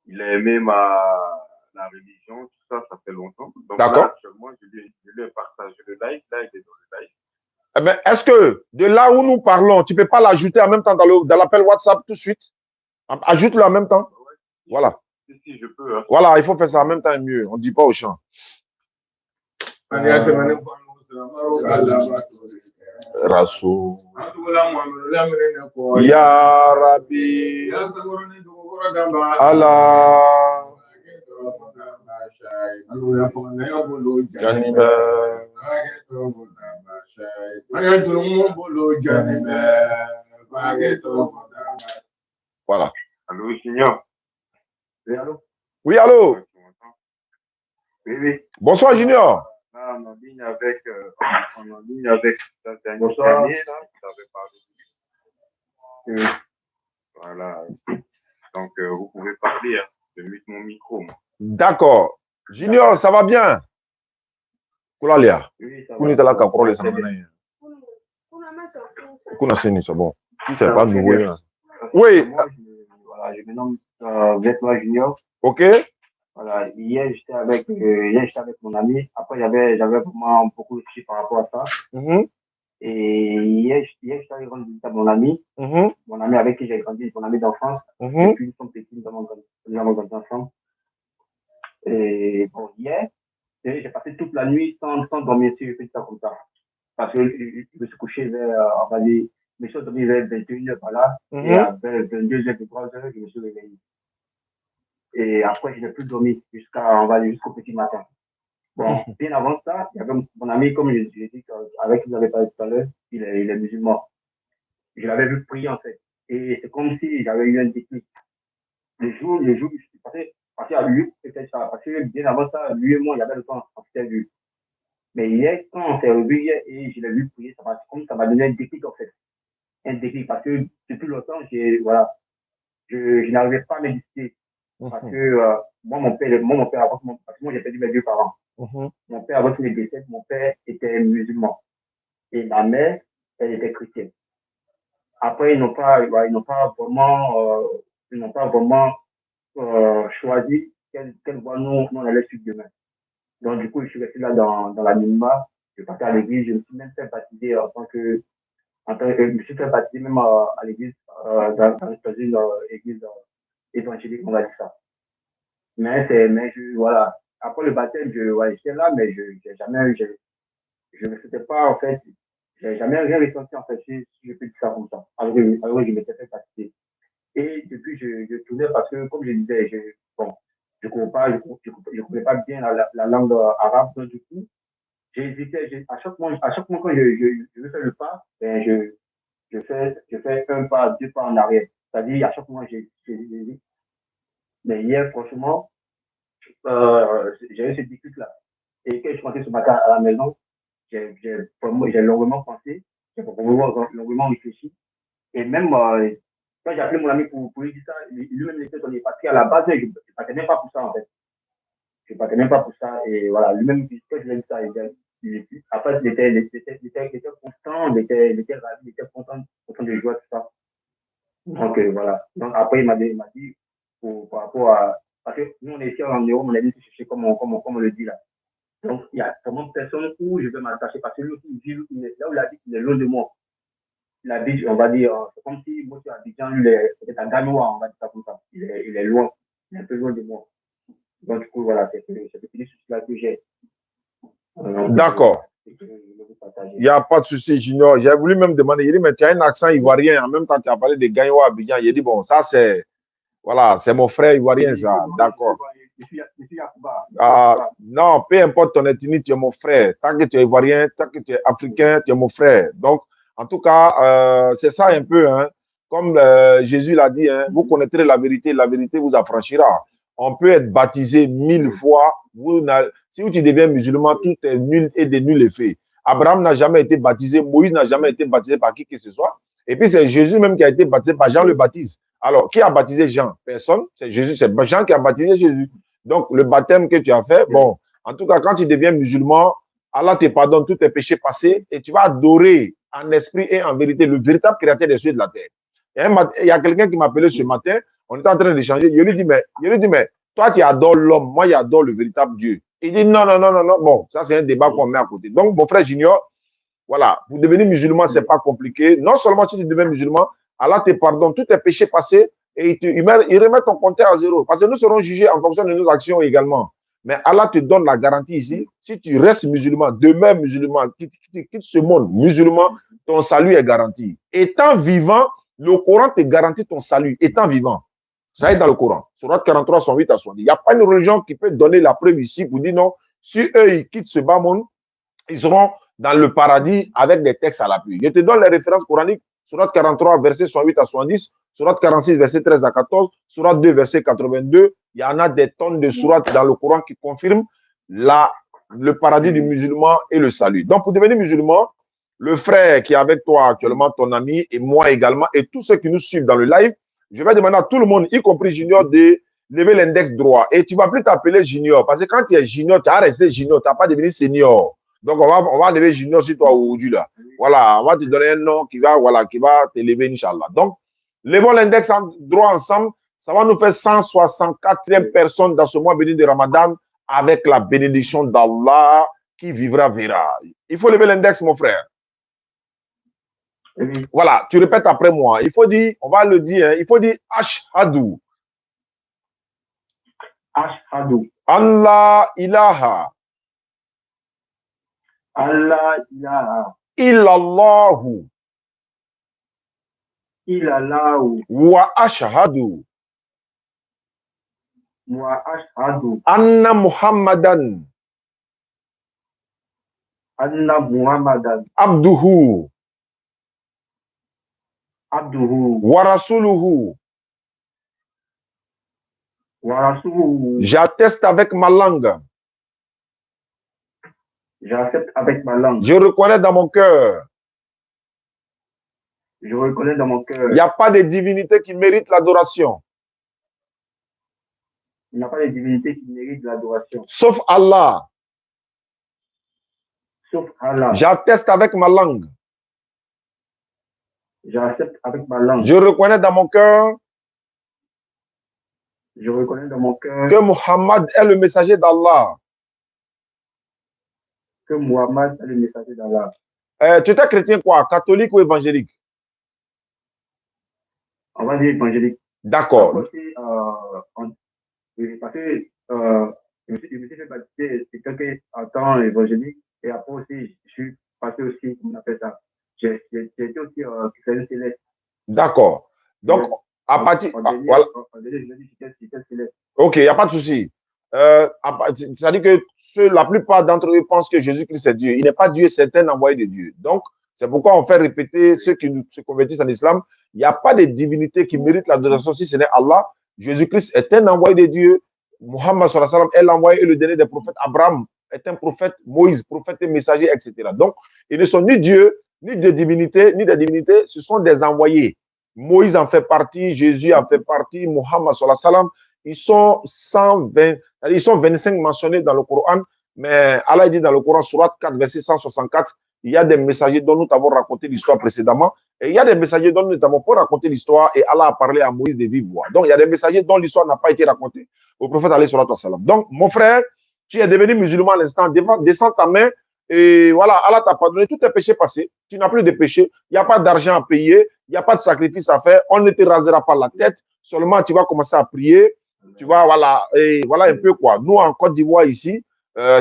Il a aimé la religion, tout ça, ça fait longtemps. Donc là, actuellement, je lui ai partagé le live. Là, il est dans le live. Eh bien, est-ce que de là où nous parlons, tu ne peux pas l'ajouter en même temps dans l'appel WhatsApp tout de suite? Ajoute-le en même temps. Ouais. Voilà. Si, je peux. Hein. Voilà, il faut faire ça en même temps mieux. On ne dit pas au champ. Rasoul. Ya Rabbi. Allah. Voilà. Allô, Junior. Oui, allô? Oui, allô? Ouais, tu m'entends? Oui, oui. Bonsoir, Junior. Là, on est en ligne avec, ta dernier, là, tu avais parlé. Oui. Voilà. Donc, vous pouvez parler, hein. Je mute mon micro, moi. D'accord. Junior, ça va bien? Kulalia. Oui, ça Kuni va. tala kapro les sanganay. Kuna seni, c'est bon. Si c'est pas nouveau. Hein. Oui. Moi, je me nomme Vêtement Junior. Ok. Voilà, hier j'étais avec mon ami. Après, j'avais vraiment beaucoup réfléchi par rapport à ça. Et hier j'étais allé rendre visite à mon ami. Mon ami avec qui j'ai grandi, mon ami d'enfance. Depuis nous sommes petits, nous avons grandi ensemble. Et bon, hier, j'ai passé toute la nuit sans dormir sur ça comme ça. Parce que je me suis couché vers, on va dire, je me suis dormi vers 21h par là. Et à 22h, 23h, je me suis réveillé. Et après, je n'ai plus dormi jusqu'au petit matin. Bon, bien avant ça, il y avait mon ami, comme je l'ai dit, avec qui vous avez parlé tout à l'heure, il est musulman. Je l'avais vu prier, en fait. Et c'est comme si j'avais eu un déclic. Les jours, je suis passé à lui, peut-être ça. Parce que bien avant ça, lui et moi, il y avait le temps, on s'était vu. Mais hier, quand on s'est revu hier et je l'ai vu prier, ça m'a donné un déclic, en fait. Un déclic, parce que depuis longtemps, je n'arrivais pas à méditer. Parce que moi, mon père, parce que moi, j'ai perdu mes deux parents. Mon père, avant qu'il ne décède, mon père était musulman. Et ma mère, elle était chrétienne. Après, ils n'ont pas vraiment choisi quelle voie nous on allait suivre demain. Donc, du coup, je suis resté là dans l'anonymat. Je partais à l'église, je me suis même fait baptiser je me suis fait baptiser même à l'église, dans une église évangélique, on va dire ça. Voilà. Après le baptême, j'étais là, mais je ne faisais pas, en fait, j'ai jamais rien ressenti, en fait, si je peux dire ça comme ça. Alors que je m'étais fait baptiser. Et depuis, je tournais parce que, comme je disais, je comprenais pas bien la langue arabe, donc du coup, j'ai hésité, à chaque moment quand je veux faire le pas, ben, je fais un pas, deux pas en arrière. C'est-à-dire, à chaque moment, j'hésite. Mais hier, franchement, j'ai eu ce déclic-là. Et quand je suis rentré ce matin à la maison, j'ai longuement pensé, j'ai longuement réfléchi. Et même quand j'ai appelé mon ami pour lui dire ça, lui-même il était étonné. Parce qu'à la base, je ne partais même pas pour ça, en fait. Je ne partais même pas pour ça. Et voilà, lui-même, quand je lui ai dit ça, après, il était content, il était ravi, il était content de jouer, tout ça. Donc, voilà. Donc, après, il m'a dit, par rapport à. Parce que nous, on est ici en Europe, on a dit de chercher comme on le dit là. Donc, il y a vraiment personne où je vais m'attacher. Parce que lui aussi, là où il habite, il est loin de moi. Il habite, on va dire, c'est comme si moi, je suis habitant, lui, il est à Ganois, on va dire ça comme ça. Il est loin, il est un peu loin de moi. Donc, du coup, voilà, c'est ce petit souci-là que j'ai. D'accord. Il n'y a pas de souci, Junior. J'ai voulu même demander, il dit, mais tu as un accent ivoirien, en même temps, tu as parlé de Gagnois à Abidjan. Il dit, bon, ça, c'est. Voilà, c'est mon frère ivoirien, ça. D'accord. Non, peu importe ton ethnie, tu es mon frère. Tant que tu es ivoirien, tant que tu es africain, tu es mon frère. Donc, en tout cas, c'est ça un peu. Hein. Comme Jésus l'a dit, hein, vous connaîtrez la vérité vous affranchira. On peut être baptisé 1000 fois. Si tu deviens musulman, tout est nul et de nul effet. Abraham n'a jamais été baptisé, Moïse n'a jamais été baptisé par qui que ce soit. Et puis, c'est Jésus même qui a été baptisé par Jean le Baptiste. Alors, qui a baptisé Jean? Personne. C'est Jésus, c'est Jean qui a baptisé Jésus. Donc, le baptême que tu as fait, bon, en tout cas, quand tu deviens musulman, Allah te pardonne tous tes péchés passés et tu vas adorer en esprit et en vérité le véritable créateur des cieux et de la terre. Il y a quelqu'un qui m'a appelé ce matin, on était en train d'échanger, je lui dis, mais toi, tu adores l'homme, moi, j'adore le véritable Dieu. Il dit, non, bon, ça, c'est un débat qu'on met à côté. Donc, mon frère Junior, voilà, pour devenir musulman, c'est pas compliqué. Non seulement si tu deviens musulman, Allah te pardonne tous tes péchés passés et il remet ton compteur à zéro. Parce que nous serons jugés en fonction de nos actions également. Mais Allah te donne la garantie ici. Si tu restes musulman, demeures musulman, quitte ce monde musulman, ton salut est garanti. Étant vivant, le Coran te garantit ton salut, étant vivant. Ça est dans le Coran. Surat 43, 108 à 110. Il n'y a pas une religion qui peut donner la preuve ici pour dire non, si eux, ils quittent ce bas monde, ils seront dans le paradis avec des textes à l'appui. Je te donne les références coraniques. Surat 43, verset 108 à 110. Surat 46, verset 13 à 14. Surat 2, verset 82. Il y en a des tonnes de surat dans le Coran qui confirment le paradis du musulman et le salut. Donc, pour devenir musulman, le frère qui est avec toi actuellement, ton ami, et moi également, et tous ceux qui nous suivent dans le live, je vais demander à tout le monde, y compris Junior, de lever l'index droit. Et tu ne vas plus t'appeler Junior, parce que quand tu es Junior, tu as resté Junior, tu n'as pas devenu senior. Donc, on va lever Junior sur toi aujourd'hui, là. Voilà, on va te donner un nom qui va te lever, Inch'Allah. Donc, levons l'index droit ensemble. Ça va nous faire 164e personne dans ce mois béni de Ramadan avec la bénédiction d'Allah qui vivra, verra. Il faut lever l'index, mon frère. Voilà, tu répètes après moi. Il faut dire, on va le dire, il faut dire Ashhadu. Ashhadu. Allah ilaha. Allah ilaha. Illallahu. Illallahu. Wa ashhadu. Wa ashhadu. Anna Muhammadan. Anna Muhammadan. Abduhu. Abduhu. Wa rasuluhu. Wa rasuluhu. J'atteste avec ma langue. J'accepte avec ma langue. Je reconnais dans mon cœur. Je reconnais dans mon cœur. Il n'y a pas de divinité qui mérite l'adoration. Il n'y a pas de divinité qui mérite l'adoration. Sauf Allah. Sauf Allah. J'atteste avec ma langue. J'accepte avec ma langue. Je reconnais dans mon cœur. Je reconnais dans mon cœur. Que Muhammad est le messager d'Allah. Que Muhammad est le messager d'Allah. Tu étais chrétien quoi? Catholique ou évangélique? On va dire évangélique. D'accord. Parce que je me suis fait baptiser, c'est quelqu'un en temps évangélique. Et après aussi, je suis passé aussi, comment on appelle ça? J'ai été aussi chrétien céleste. D'accord. Donc, à partir. Voilà. Ok, il n'y a pas de souci. C'est-à-dire que la plupart d'entre eux pensent que Jésus-Christ est Dieu. Il n'est pas Dieu, c'est un envoyé de Dieu. Donc, c'est pourquoi on fait répéter ceux qui se convertissent en islam. Il n'y a pas de divinité qui mérite l'adoration si ce n'est Allah. Jésus-Christ est un envoyé de Dieu. Muhammad sallallahu alayhi wa sallam est l'envoyé et le dernier des prophètes. Abraham est un prophète. Moïse, prophète et messager, etc. Donc, ils ne sont ni Dieu, ni des divinités, ce sont des envoyés. Moïse en fait partie, Jésus en fait partie, Muhammad sallallahu alayhi wa sallam. Ils sont 120, ils sont 25 mentionnés dans le Coran, mais Allah dit dans le Coran, surat 4, verset 164, il y a des messagers dont nous t'avons raconté l'histoire précédemment, et il y a des messagers dont nous t'avons pas raconté l'histoire, et Allah a parlé à Moïse de vive voix. Donc, il y a des messagers dont l'histoire n'a pas été racontée au prophète alayhi salatu wa salam. Donc, mon frère, tu es devenu musulman à l'instant, descends ta main, et voilà, Allah t'a pardonné, tous tes péchés passés, tu n'as plus de péchés, il n'y a pas d'argent à payer, il n'y a pas de sacrifice à faire, on ne te rasera pas la tête, seulement tu vas commencer à prier. Tu vois, voilà, et voilà un peu quoi. Nous, en Côte d'Ivoire, ici,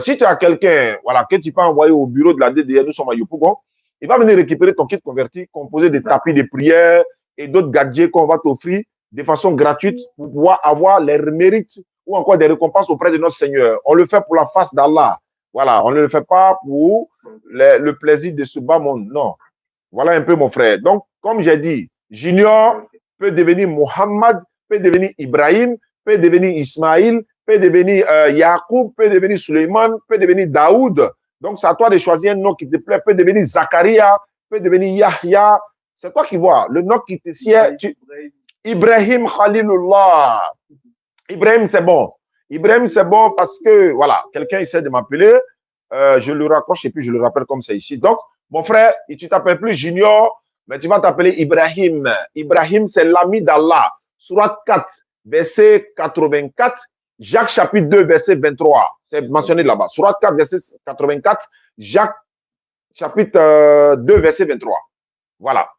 si tu as quelqu'un, voilà, que tu peux envoyer au bureau de la DDR, nous sommes à Yopougon, il va venir récupérer ton kit converti, composé de tapis de prière et d'autres gadgets qu'on va t'offrir de façon gratuite pour pouvoir avoir les mérites ou encore des récompenses auprès de notre Seigneur. On le fait pour la face d'Allah. Voilà, on ne le fait pas pour le plaisir de ce bas monde. Non. Voilà un peu, mon frère. Donc, comme j'ai dit, Junior peut devenir Muhammad, peut devenir Ibrahim, peut devenir Ismaïl, peut devenir Yacoub, peut devenir Suleiman, peut devenir Daoud. Donc, c'est à toi de choisir un nom qui te plaît. Peut devenir Zakaria, peut devenir Yahya. C'est toi qui vois. Le nom qui te sied. Ibrahim Khalilullah. Ibrahim, c'est bon. Ibrahim, c'est bon parce que, voilà, quelqu'un essaie de m'appeler. Je le raccroche et puis je le rappelle comme c'est ici. Donc, mon frère, tu t'appelles plus Junior, mais tu vas t'appeler Ibrahim. Ibrahim, c'est l'ami d'Allah. Surat 4. Verset 84, Jacques chapitre 2, verset 23. C'est mentionné là-bas. Surat 4, verset 84, Jacques chapitre 2, verset 23. Voilà.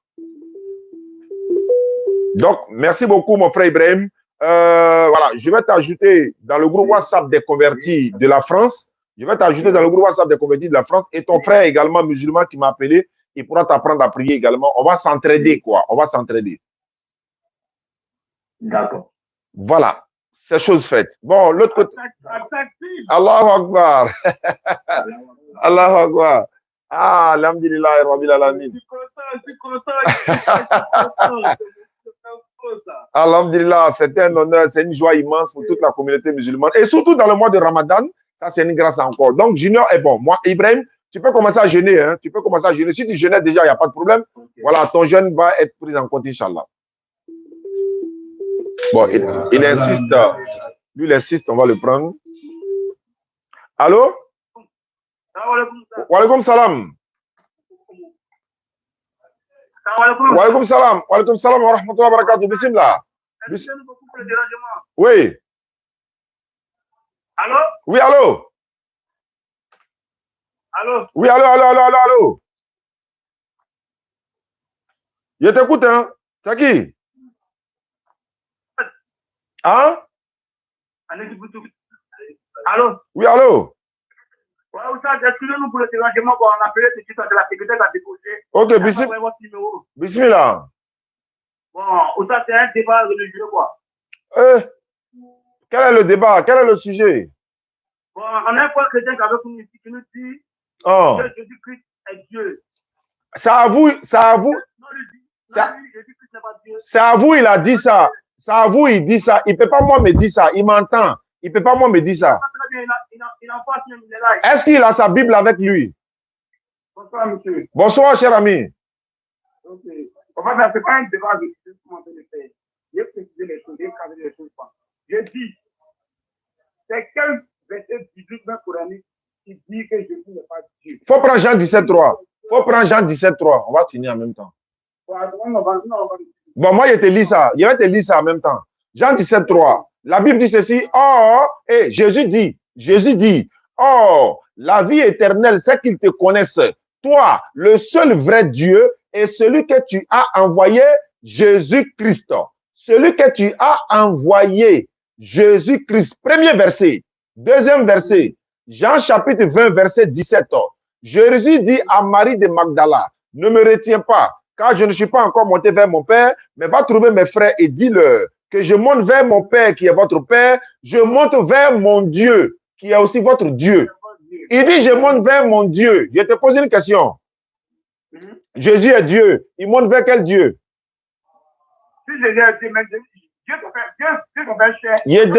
Donc, merci beaucoup, mon frère Ibrahim. Voilà, je vais t'ajouter dans le groupe WhatsApp des convertis de la France. Je vais t'ajouter dans le groupe WhatsApp des convertis de la France. Et ton frère également, musulman, qui m'a appelé, il pourra t'apprendre à prier également. On va s'entraider, quoi. On va s'entraider. D'accord. Voilà, c'est chose faite. Bon, l'autre côté. Allahu Akbar. Allahu Akbar. Ah, alhamdulillah, Rabbil Alamin. Alhamdulillah, c'est un honneur, c'est une joie immense pour toute la communauté musulmane. Et surtout dans le mois de Ramadan, ça c'est une grâce encore. Donc, Junior est bon. Moi, Ibrahim, tu peux commencer à jeûner. Hein? Tu peux commencer à jeûner. Si tu jeûnais déjà, il n'y a pas de problème. Okay. Voilà, ton jeûne va être pris en compte, Inch'Allah. Bon, il insiste. Lui, il insiste, on va le prendre. Allô? Wa alaykoum salam. Wa alaykoum salam. Wa alaykoum salam wa rahmatullahi wa barakatuh. Bismillah. Oui. Allô? Oui, allô? Allô? Oui, allô? Je t'écoute, hein? C'est qui? Hein? Allô? Oui, allô? Ouais, excusez-nous pour le dérangement, on a appelé ce qui de la sécurité qui a déposé. Ok, bismillah. Bon, ça c'est un débat religieux, quoi. Quel est le débat? Quel est le sujet? Bon, on a un point chrétien qui nous dit que Jésus-Christ est Dieu. C'est à vous. C'est à vous, il a dit ça. C'est à vous, il dit ça. Il ne peut pas moi me dire ça. Il m'entend. Il ne peut pas moi me dire ça. Est-ce qu'il a sa Bible avec lui? Bonsoir, monsieur. Bonsoir, cher ami. Ok. En fait, ce n'est pas un débat de comment on le fait. J'ai précisé les choses, j'ai cadré les choses. Je dis, c'est quel verset biblique coranique qui dit que Jésus n'est pas Dieu? Il faut prendre Jean 17,3. Faut prendre Jean 17,3. On va finir en même temps. Bon, moi, je te lis ça. Je vais te lire ça en même temps. Jean 17,3. La Bible dit ceci. Et Jésus dit, la vie éternelle, c'est qu'ils te connaissent, toi, le seul vrai Dieu, et celui que tu as envoyé, Jésus-Christ. Celui que tu as envoyé, Jésus-Christ. Premier verset. Deuxième verset. Jean chapitre 20, verset 17. Jésus dit à Marie de Magdala, ne me retiens pas, car je ne suis pas encore monté vers mon Père, mais va trouver mes frères et dis-leur que je monte vers mon Père qui est votre Père, je monte vers mon Dieu qui est aussi votre Dieu. Il dit, je monte vers mon Dieu. Je te pose une question. Jésus est Dieu. Il monte vers quel Dieu? Si Jésus est Dieu, mais Dieu te fait cher. Il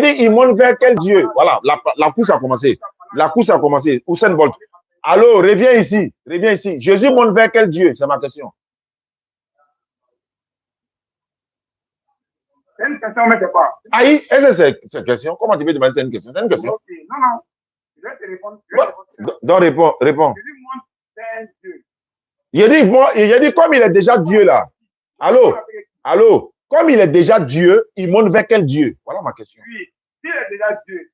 dit, il monte vers quel Dieu? Voilà, la course a commencé. La course a commencé. Usain Bolt. Allô, reviens ici. Jésus monte vers quel Dieu? C'est ma question. C'est une question, mais c'est pas. Aïe, est-ce que c'est une question? Comment tu peux demander c'est une question? C'est une question. Okay. Non. Je vais te répondre. Donc, réponds. Jésus monte vers Dieu. Il dit, comme il est déjà Dieu là. Allô. Comme il est déjà Dieu, il monte vers quel Dieu? Voilà ma question. Oui, s'il est déjà Dieu.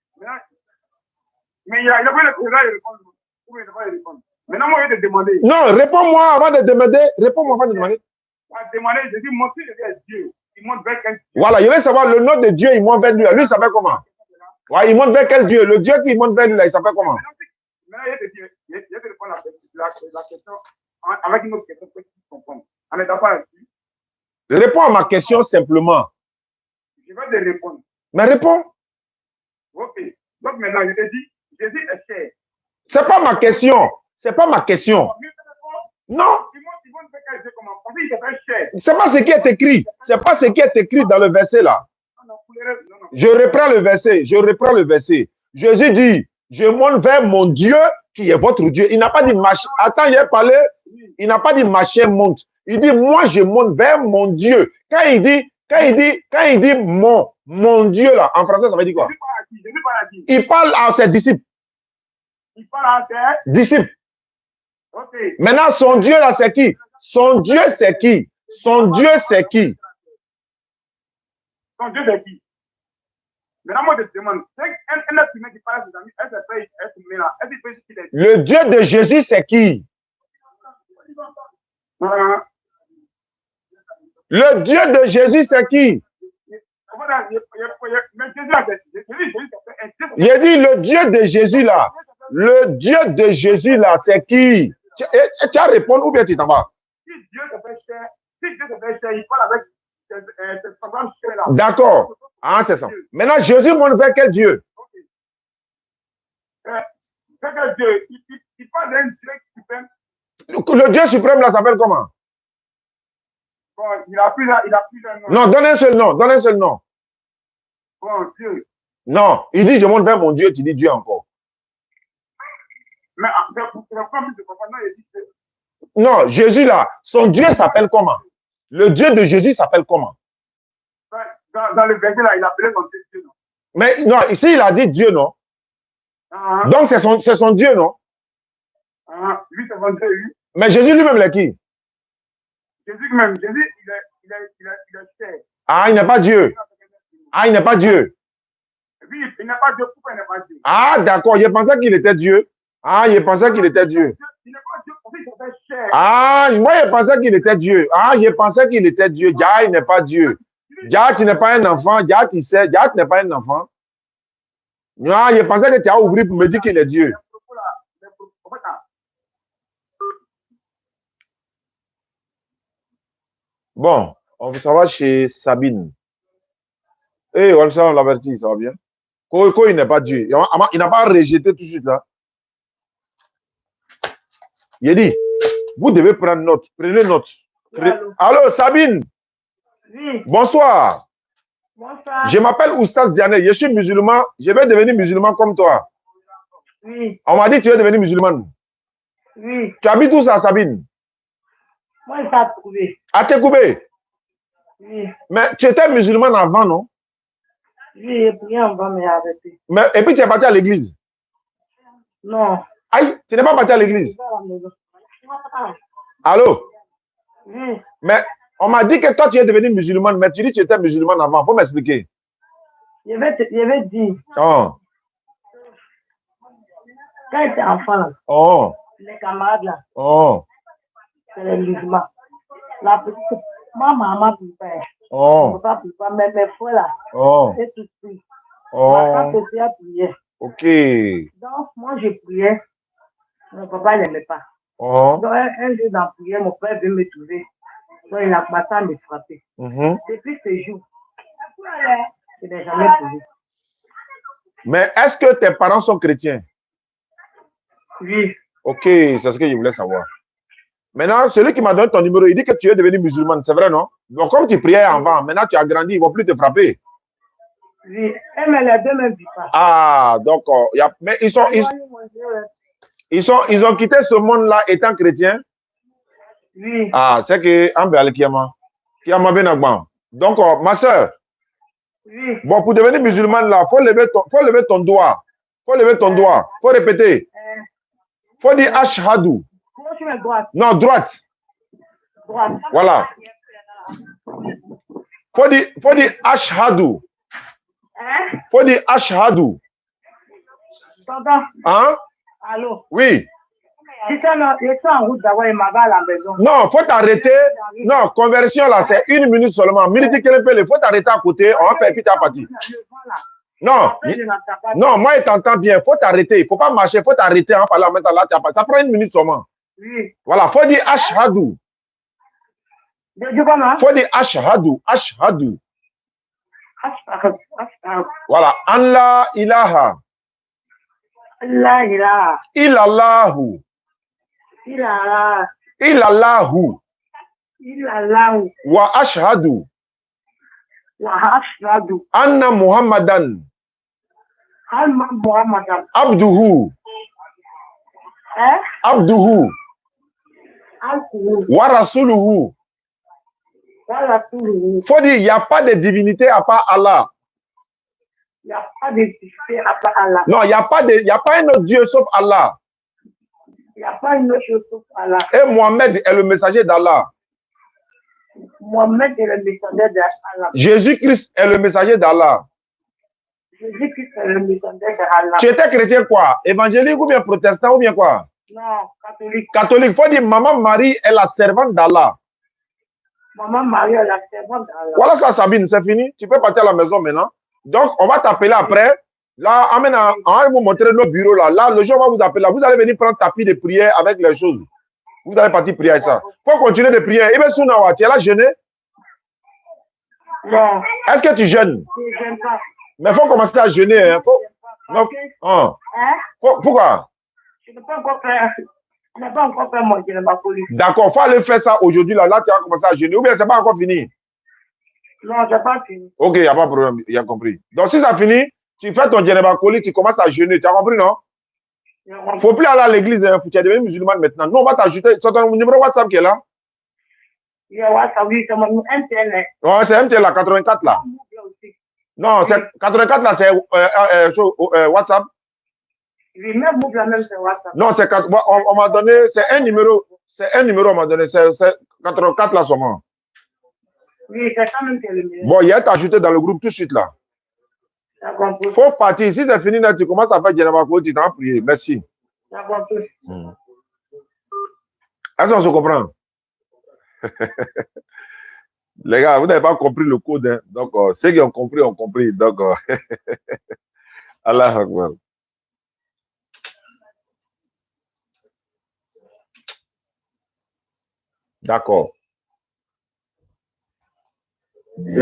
Mais il n'y a pas de président à répondre. Ou il ne pas répondre. Maintenant, moi, je vais te demander. Non, réponds-moi avant de demander. Réponds-moi avant de demander. Je vais te demander, je dis, moi, si Jésus est Dieu, il monte vers quel Dieu? Voilà, je veux savoir le nom de Dieu, il monte vers lui. Lui, il s'appelle comment? Ouais, il monte vers quel Dieu? Le Dieu qui monte vers lui, là, il s'appelle comment? Maintenant, je vais te répondre la question avec une autre question pour que tu comprennes. On est d'accord là-dessus? Réponds à ma question simplement. Je vais te répondre. Mais réponds. Ok. Donc maintenant, je te dis, Jésus est cher. C'est pas ma question. C'est pas ma question. Non. C'est pas ce qui est écrit. C'est pas ce qui est écrit dans le verset là. Je reprends le verset. Jésus dit, je monte vers mon Dieu qui est votre Dieu. Il n'a pas dit machin. Attends, il a parlé. Il n'a pas dit machin monte. Il dit, moi, je monte vers mon Dieu. Quand il dit mon Dieu là, en français, ça veut dire quoi? Il parle à ses disciples. Il parle à ses disciples. Okay. Maintenant, son Dieu là, c'est qui? Son Dieu, c'est qui? Son Dieu, c'est qui? Son Dieu, c'est qui? Maintenant, moi, je te demande, un être humain qui parle à ses amis, le Dieu de Jésus, c'est qui? Le Dieu de Jésus, c'est qui? J'ai dit le Dieu de Jésus là. Le Dieu de Jésus là, c'est qui? Tu as répondu ou bien tu t'en vas? Si Dieu te fait cher, il parle avec D'accord. Ah, c'est ça. Maintenant, Jésus montre vers quel Dieu? C'est Dieu. Il parle d'un Dieu suprême. Le Dieu suprême, là, s'appelle comment? Bon, il a plus un nom. Non, donne un seul nom. Donne un seul nom. Bon, Dieu. Non, il dit, je monte vers mon Dieu, tu dis Dieu encore. Mais pourquoi je comprends pas, il dit Dieu. Non, Jésus, là, son Dieu s'appelle comment? Le Dieu de Jésus s'appelle comment? Dans le verset, là, il appelait son Dieu, non? Mais non, ici, il a dit Dieu, non? Donc, c'est son Dieu, non? Oui, c'est son Dieu, oui. Mais Jésus lui-même, il est qui? Jésus même, Jésus, il est cher. Ah, il n'est pas Dieu. Ah, il n'est pas Dieu. Oui, il n'est pas Dieu. Pourquoi il n'est pas Dieu? Ah, d'accord. Il pensait qu'il était Dieu. Ah, il pensait qu'il était Dieu. Il n'est pas Dieu, parce qu'il était cher. Ah, moi, je pensais qu'il était Dieu. Ah, je pensais qu'il était Dieu. Dia, il n'est pas Dieu. Dia, tu n'es pas un enfant. Dia, tu sais. Dia, tu n'es pas un enfant. Non, je pensais que tu as ouvert pour me dire qu'il est Dieu. Bon, on va savoir chez Sabine. Eh, on l'avertit, ça va bien? Koko, il n'est pas Dieu. Il n'a pas rejeté tout de suite là. Il dit, vous devez prendre note. Prenez note. Allô, Sabine? Oui. Bonsoir. Bonsoir. Je m'appelle Oustaz Diané. Je suis musulman. Je vais devenir musulman comme toi. Oui. On m'a dit que tu vas devenir musulmane. Oui. Tu habites où ça, Sabine? Moi, il t'a trouvé. À Tekoubé? Oui. Mais tu étais musulmane avant, non? Oui, et puis on va m'arrêter. Mais, et puis tu es parti à l'église? Non. Aïe, tu n'es pas parti à l'église? Allô? Oui. Mais on m'a dit que toi, tu es devenu musulmane, mais tu dis que tu étais musulmane avant. Il faut m'expliquer. Je vais dire, Oh. quand j'étais enfant, Oh. les camarades là, Oh. c'est les musulmans. La petite, ma maman, mon père, Oh. mon papa, mais mes frères là, Oh. et tout de suite. Oh. Ma tante aussi a prié. Ok. Donc, moi, je priais. Mon papa n'aimait pas. Oh. Donc, un jour dans la prière, mon père veut me trouver. Donc, il a commencé à me frapper. Depuis ce jour, je n'ai jamais prié. Mais est-ce que tes parents sont chrétiens? Oui. Ok, c'est ce que je voulais savoir. Maintenant, celui qui m'a donné ton numéro, il dit que tu es devenu musulman, c'est vrai, non? Donc, comme tu priais avant, maintenant tu as grandi, ils ne vont plus te frapper. Oui, mais les deux ne vivent pas. Ah, donc, mais ils ont quitté ce monde-là étant chrétiens? Oui. Ah, c'est que Ambé Kiyama Benagban. Donc, ma soeur, oui. Bon, pour devenir musulmane, là, faut lever ton doigt. Faut lever ton doigt. Faut répéter. Faut dire Ashhadu. Non, droite. Voilà. Faut dire Ashhadu. Faut dire Ashhadu. Hein? Allô? Oui. Je suis en route d'avoir ma balle à la maison. Non, faut t'arrêter. Non, conversion là, c'est 1 minute seulement. Minute il faut t'arrêter à côté. On va faire puis t'as parti. Non, non, moi, je t'entends bien. Faut t'arrêter. Il faut pas marcher. Faut t'arrêter en parlant maintenant. Là, ça prend 1 minute seulement. Oui. Voilà, faut dire Ashhadu. Faut dire Ashhadu. Ashhadu. Voilà. Allah ilaha. Allah ilaha. Illallahu. Illallah. Illallahu. Illallah. Wa ashhadu. Wa ashhadu. Anna Muhammadan. Anna Muhammadan. Abduhu. Abduhu. Abduhu. Wa rasuluhu. Wa rasuluhu. Faut dire, il n'y a pas de divinité à part Allah. Il n'y a pas de divinité à part Allah. Non, il n'y a pas un autre Dieu sauf Allah. Il n'y a pas une autre chose sauf Allah. Et Mohamed est le messager d'Allah. Mohamed est le messager d'Allah. Jésus-Christ est le messager d'Allah. Jésus-Christ est le messager d'Allah. Tu étais chrétien quoi? Évangélique ou bien protestant ou bien quoi? Non, catholique. Catholique. Il faut dire Maman Marie est la servante d'Allah. Maman Marie est la servante d'Allah. Voilà ça, Sabine, c'est fini. Tu peux partir à la maison maintenant. Donc, on va t'appeler après. Là, on va vous montrer nos bureaux là. Là, le jour on va vous appeler là. Vous allez venir prendre tapis de prière avec les choses. Vous allez partir prier avec ça. Il faut continuer de prier. Et bien, tu es là jeûné? Non, Est-ce que tu jeûnes? je ne jeûne pas. Mais il faut commencer à jeûner. Hein. Non. Hein? Pourquoi? Je n'ai pas encore fait. Je n'ai pas encore fait mon djemba colique. D'accord, il faut aller faire ça aujourd'hui. Là, tu vas commencer à jeûner. Ou bien c'est pas encore fini? Non, je n'ai pas fini. Ok, il n'y a pas de problème. Il a compris. Donc, si ça finit, tu fais ton djemba colique, tu commences à jeûner. Tu as compris, non? Il ne faut plus aller à l'église. Hein. Tu es devenu musulman maintenant. Non, on va t'ajouter. C'est ton numéro WhatsApp qui est là? Il y a WhatsApp, oui, c'est mon MTN. Ouais, c'est MTN là, 84 là. Non, c'est 84 là, c'est WhatsApp. Oui, même vous, même c'est WhatsApp. Non, c'est on m'a donné, c'est un numéro, on m'a donné, c'est 84 là seulement. Oui, c'est quand même que le numéro. Bon, il y a ajouté dans le groupe tout de suite là. D'accord. Faut partir. Si c'est fini là, tu commences à faire Djenabako, tu t'en pries. Merci. D'accord. Est-ce qu'on se comprend? Les gars, vous n'avez pas compris le code. Hein? Donc, ceux qui ont compris, ont compris. Donc, Allah Akbar. D'accord. Il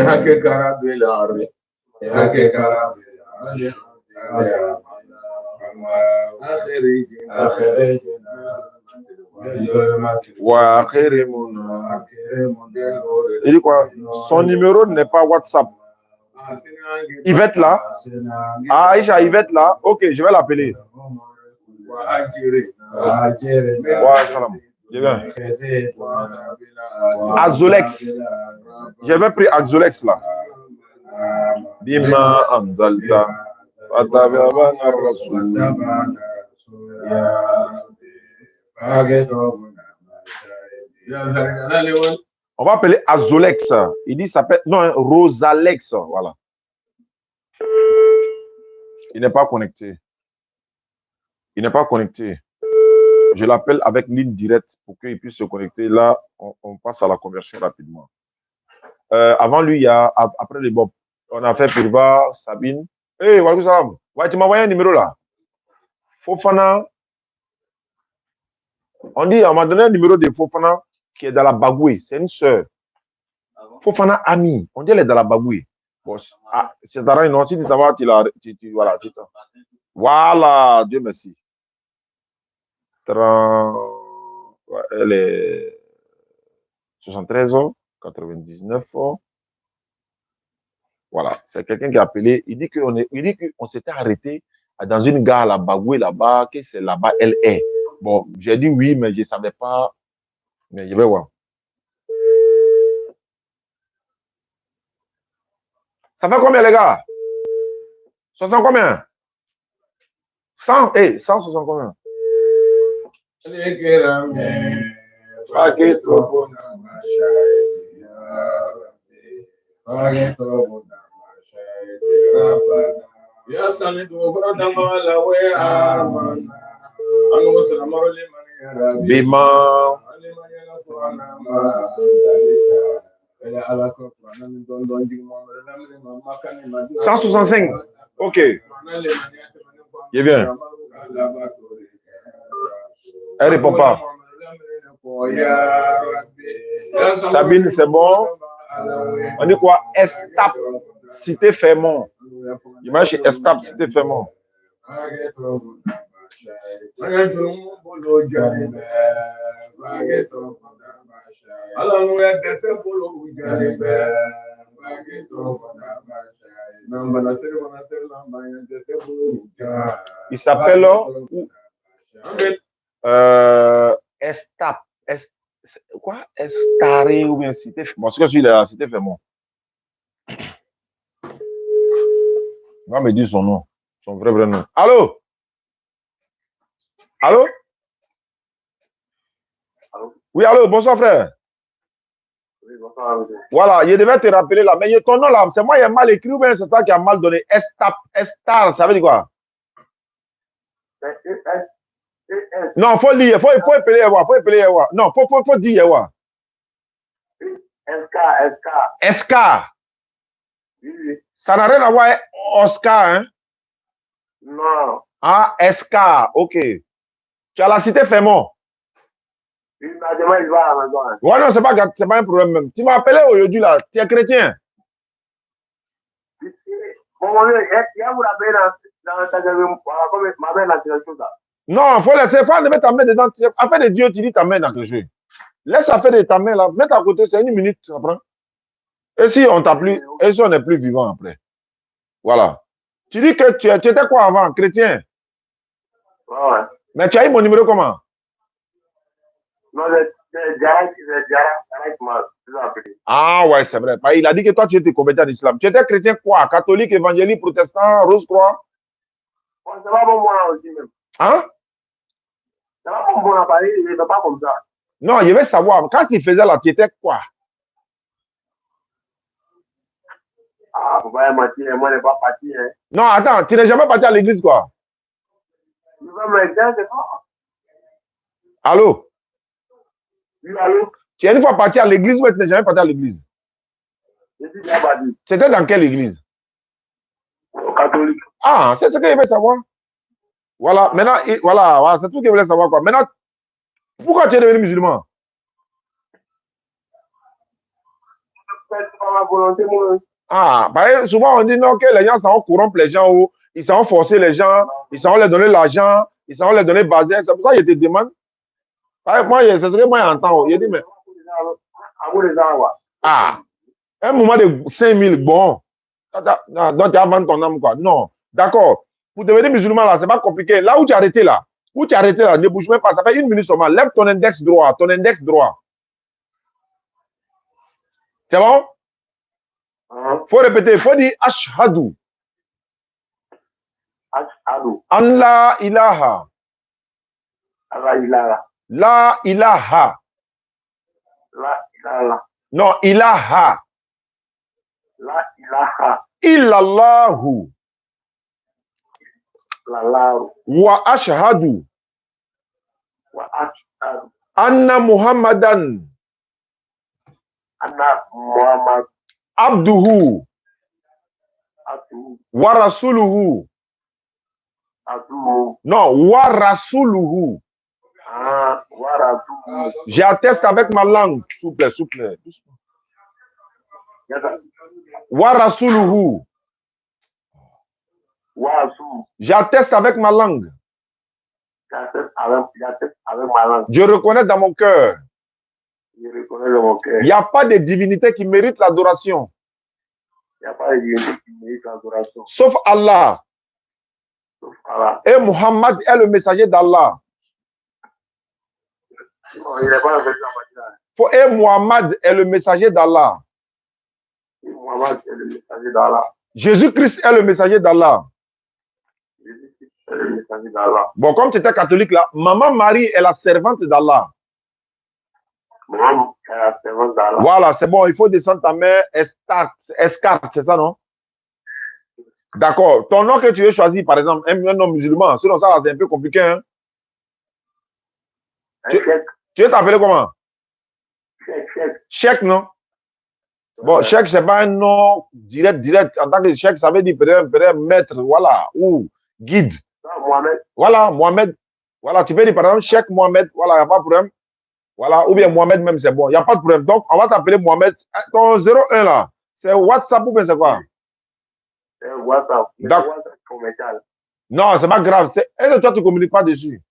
dit quoi? Son numéro n'est pas WhatsApp. Yvette là? Ah, Aïcha, Yvette là? Ok, je vais l'appeler. Ouais, salam. Je viens. Azolex. J'avais pris Azolex là. Bima Anzalta. Fatababana Rasul. On va appeler Azolex. Il dit ça s'appelle non Rosalex. Voilà. Il n'est pas connecté. Il n'est pas connecté. Je l'appelle avec ligne directe pour qu'il puisse se connecter. Là, on passe à la conversion rapidement. Avant lui, il y a après les Bob. On a fait Pirva, Sabine. Hey, walaikum salam. Ouais, tu m'as envoyé un numéro là. Fofana. On m'a donné un numéro de Fofana qui est dans la Bagoué. C'est une sœur. Fofana Ami. On dit elle est dans la Bagoué. Bon, c'est dans une si tu t'en vas, voilà. Voilà, Dieu merci. Ouais, elle est 73 ans, 99 ans. Voilà, c'est quelqu'un qui a appelé. Il dit qu'on s'était arrêté dans une gare à la Bagoué là-bas, que c'est là-bas, elle est. Bon, j'ai dit oui, mais je ne savais pas. Mais je vais voir. Ça fait combien, les gars? 60 combien? 100, 160 combien? Bima. 165. Ok. Il est bien. Elle répond pas. Sabine, c'est bon. On dit quoi? Estap, Cité Fermont. Il m'a chez Estap, Cité Fermont. Il s'appelle Estap. Quoi? Estaré ou bien Cité Fermont. Bon, ce que je suis là, Cité Fermont. On va me dire son nom, son vrai nom. Allô? Allô? Oui, allô, bonsoir frère. Oui, bonsoir. Voilà, je devais te rappeler là, mais ton nom là, c'est moi qui ai mal écrit ou bien c'est toi qui as mal donné? Estar, ça veut dire quoi? Non, faut lire, faut appeler Ewa, faut appeler Ewa. Non, faut dire Ewa. SK. Oui. Ça n'a rien à voir avec Oscar, hein? Non. Ah, SK, ok. Tu as la Cité Fermont. Oui, mais demain, il va à la maison. Ouais, non, c'est pas un problème même. Tu m'as appelé aujourd'hui là, tu es chrétien? Non, il faut laisser faire de mettre ta main dedans. Afin de Dieu, tu dis ta main dans le jeu. Laisse affaire de ta main là, mets à côté, c'est 1 minute, ça prend. Et si on t'a plus, et si on n'est plus vivant après? Voilà. Tu dis que tu étais quoi avant, chrétien? Ouais. Mais tu as eu mon numéro comment? Non, c'est Diarra qui m'a appelé. Ah ouais, c'est vrai. Il a dit que toi, tu étais converti en islam. Tu étais chrétien quoi? Catholique, évangélique, protestant, Rose-Croix? Bon, c'est pas bon moi aussi même. Hein? C'est pas bon à Paris, il n'est pas comme ça. Non, je veux savoir, quand tu faisais là, tu étais quoi? Ah, faut pas mentir, moi, je n'ai pas parti. Hein. Non, attends, tu n'es jamais parti à l'église quoi? Je vais me dire, c'est quoi? Allô? Oui, allô? Tu es une fois parti à l'église ou tu n'es jamais parti à l'église? Je suis déjà parti. C'était dans quelle église? Au catholique. Ah, c'est ce que je veux savoir. Voilà, maintenant, voilà, c'est tout ce que je voulais savoir quoi. Maintenant, pourquoi tu es devenu musulman? C'est pas ma volonté, moi. Ah, bah, souvent on dit non, que les gens s'en corrompre les gens ou ils s'en forcer les gens, ils s'en les donner l'argent, ils s'en les donner basé. C'est pour ça que je te demande. Bah, moi, c'est ce que moi j'entends. Je dis, mais. Ah, un moment de 5000, bon. Donc tu as vendu ton âme, quoi. Non, d'accord. Pour devenir musulman, là, c'est pas compliqué. Là où tu as arrêté, là, ne bouge même pas. Ça fait 1 minute seulement. Lève ton index droit, C'est bon? Faut répéter, faut dire ashhadu. Ashhadu. An la ilaha. La ilaha. La ilaha. La ilaha. Non, ilaha. La ilaha. Illallahu. Lallahu. Wa ashhadu. Wa ashhadu. Anna Muhammadan. Anna Muhammad. Abduhu. Abduhu. Wa rasuluhu. Abduhu. Non, wa rasuluhu. Ah, wa rasuluhu. J'atteste avec ma langue. S'il vous plaît. Wa rasuluhu. Wa rasuluhu. J'atteste avec ma langue. J'atteste avec ma langue. Je reconnais dans mon cœur. Je reconnais dans mon cœur. Il n'y a pas de divinité qui mérite l'adoration. Il n'y a pas de divinité qui mérite l'adoration. Sauf Allah. Sauf Allah. Et Muhammad est le messager d'Allah. Non, il n'est pas le messager. Et Muhammad est le messager d'Allah. Et Muhammad est le messager d'Allah. Jésus-Christ est le messager d'Allah. Jésus-Christ est le messager d'Allah. Bon, comme tu étais catholique là, Maman Marie est la servante d'Allah. Maman est la servante d'Allah. Voilà, c'est bon, il faut descendre ta main, escarte, c'est ça, non? D'accord. Ton nom que tu veux choisir, par exemple, un nom musulman, sinon ça, c'est un peu compliqué. Hein? Tu veux t'appeler comment? Cheikh, non? Bon, Cheikh, c'est pas un nom direct. En tant que Cheikh, ça veut dire peut-être maître, voilà, ou guide. Mohamed. Voilà, Mohamed. Voilà, tu peux dire par exemple Cheikh Mohamed, voilà, il n'y a pas de problème. Voilà, ou bien Mohamed même, c'est bon, il n'y a pas de problème. Donc, on va t'appeler Mohamed. Ton 01 là, c'est WhatsApp ou bien c'est quoi? C'est WhatsApp. WhatsApp commercial. Non, c'est pas grave. Est-ce que toi, tu ne communiques pas dessus?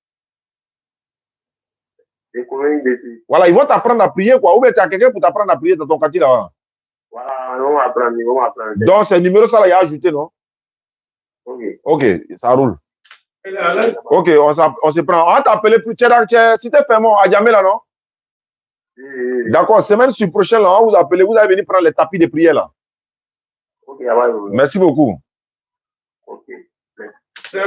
Je communique dessus. Voilà, ils vont t'apprendre à prier, quoi. Ou bien tu as quelqu'un pour t'apprendre à prier dans ton quartier là-bas. Voilà, ils vont apprendre. Donc, ce numéro, ça, là, il y a ajouté, non? Ok, ça roule. Ok, on se prend. On va t'appeler plus. Si tu es fermé à Djamé, là, non? D'accord, semaine sur prochaine, là, on va vous appeler. Vous allez venir prendre les tapis de prière, là. Ok, merci beaucoup. Ok. Ça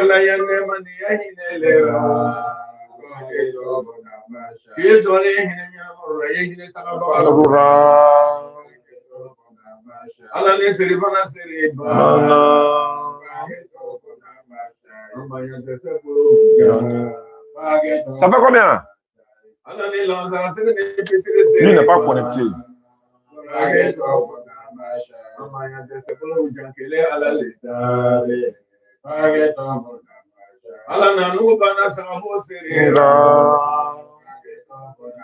fait combien? Lui n'est pas connecté.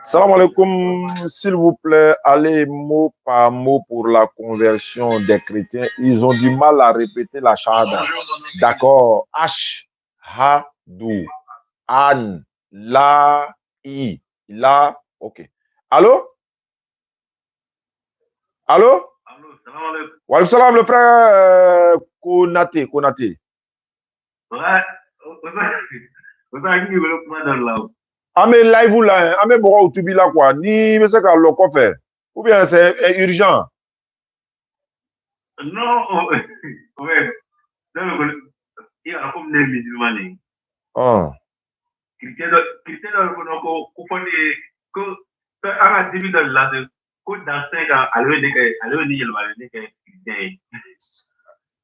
Salam alaikum, s'il vous plaît, allez mot par mot pour la conversion des chrétiens. Ils ont du mal à répéter la shahada. D'accord. H, ha, dou, an, la, i, la. Ok. Allô? Allô? Allô, salam alaikum. Wa alaykoum salam, le frère Konaté. Konaté. Ouais, vous avez dit le point de là. Ame live ou là, ame boko utubi là quoi. Ni me se ka lo ko fait. Ou bien c'est urgent. Non, ouais. Il y a comme des musulmans. Ah. Chrétien ko ko foni ko ara dibi de la de ko dans 5 ans alors ni le mal ni chrétien.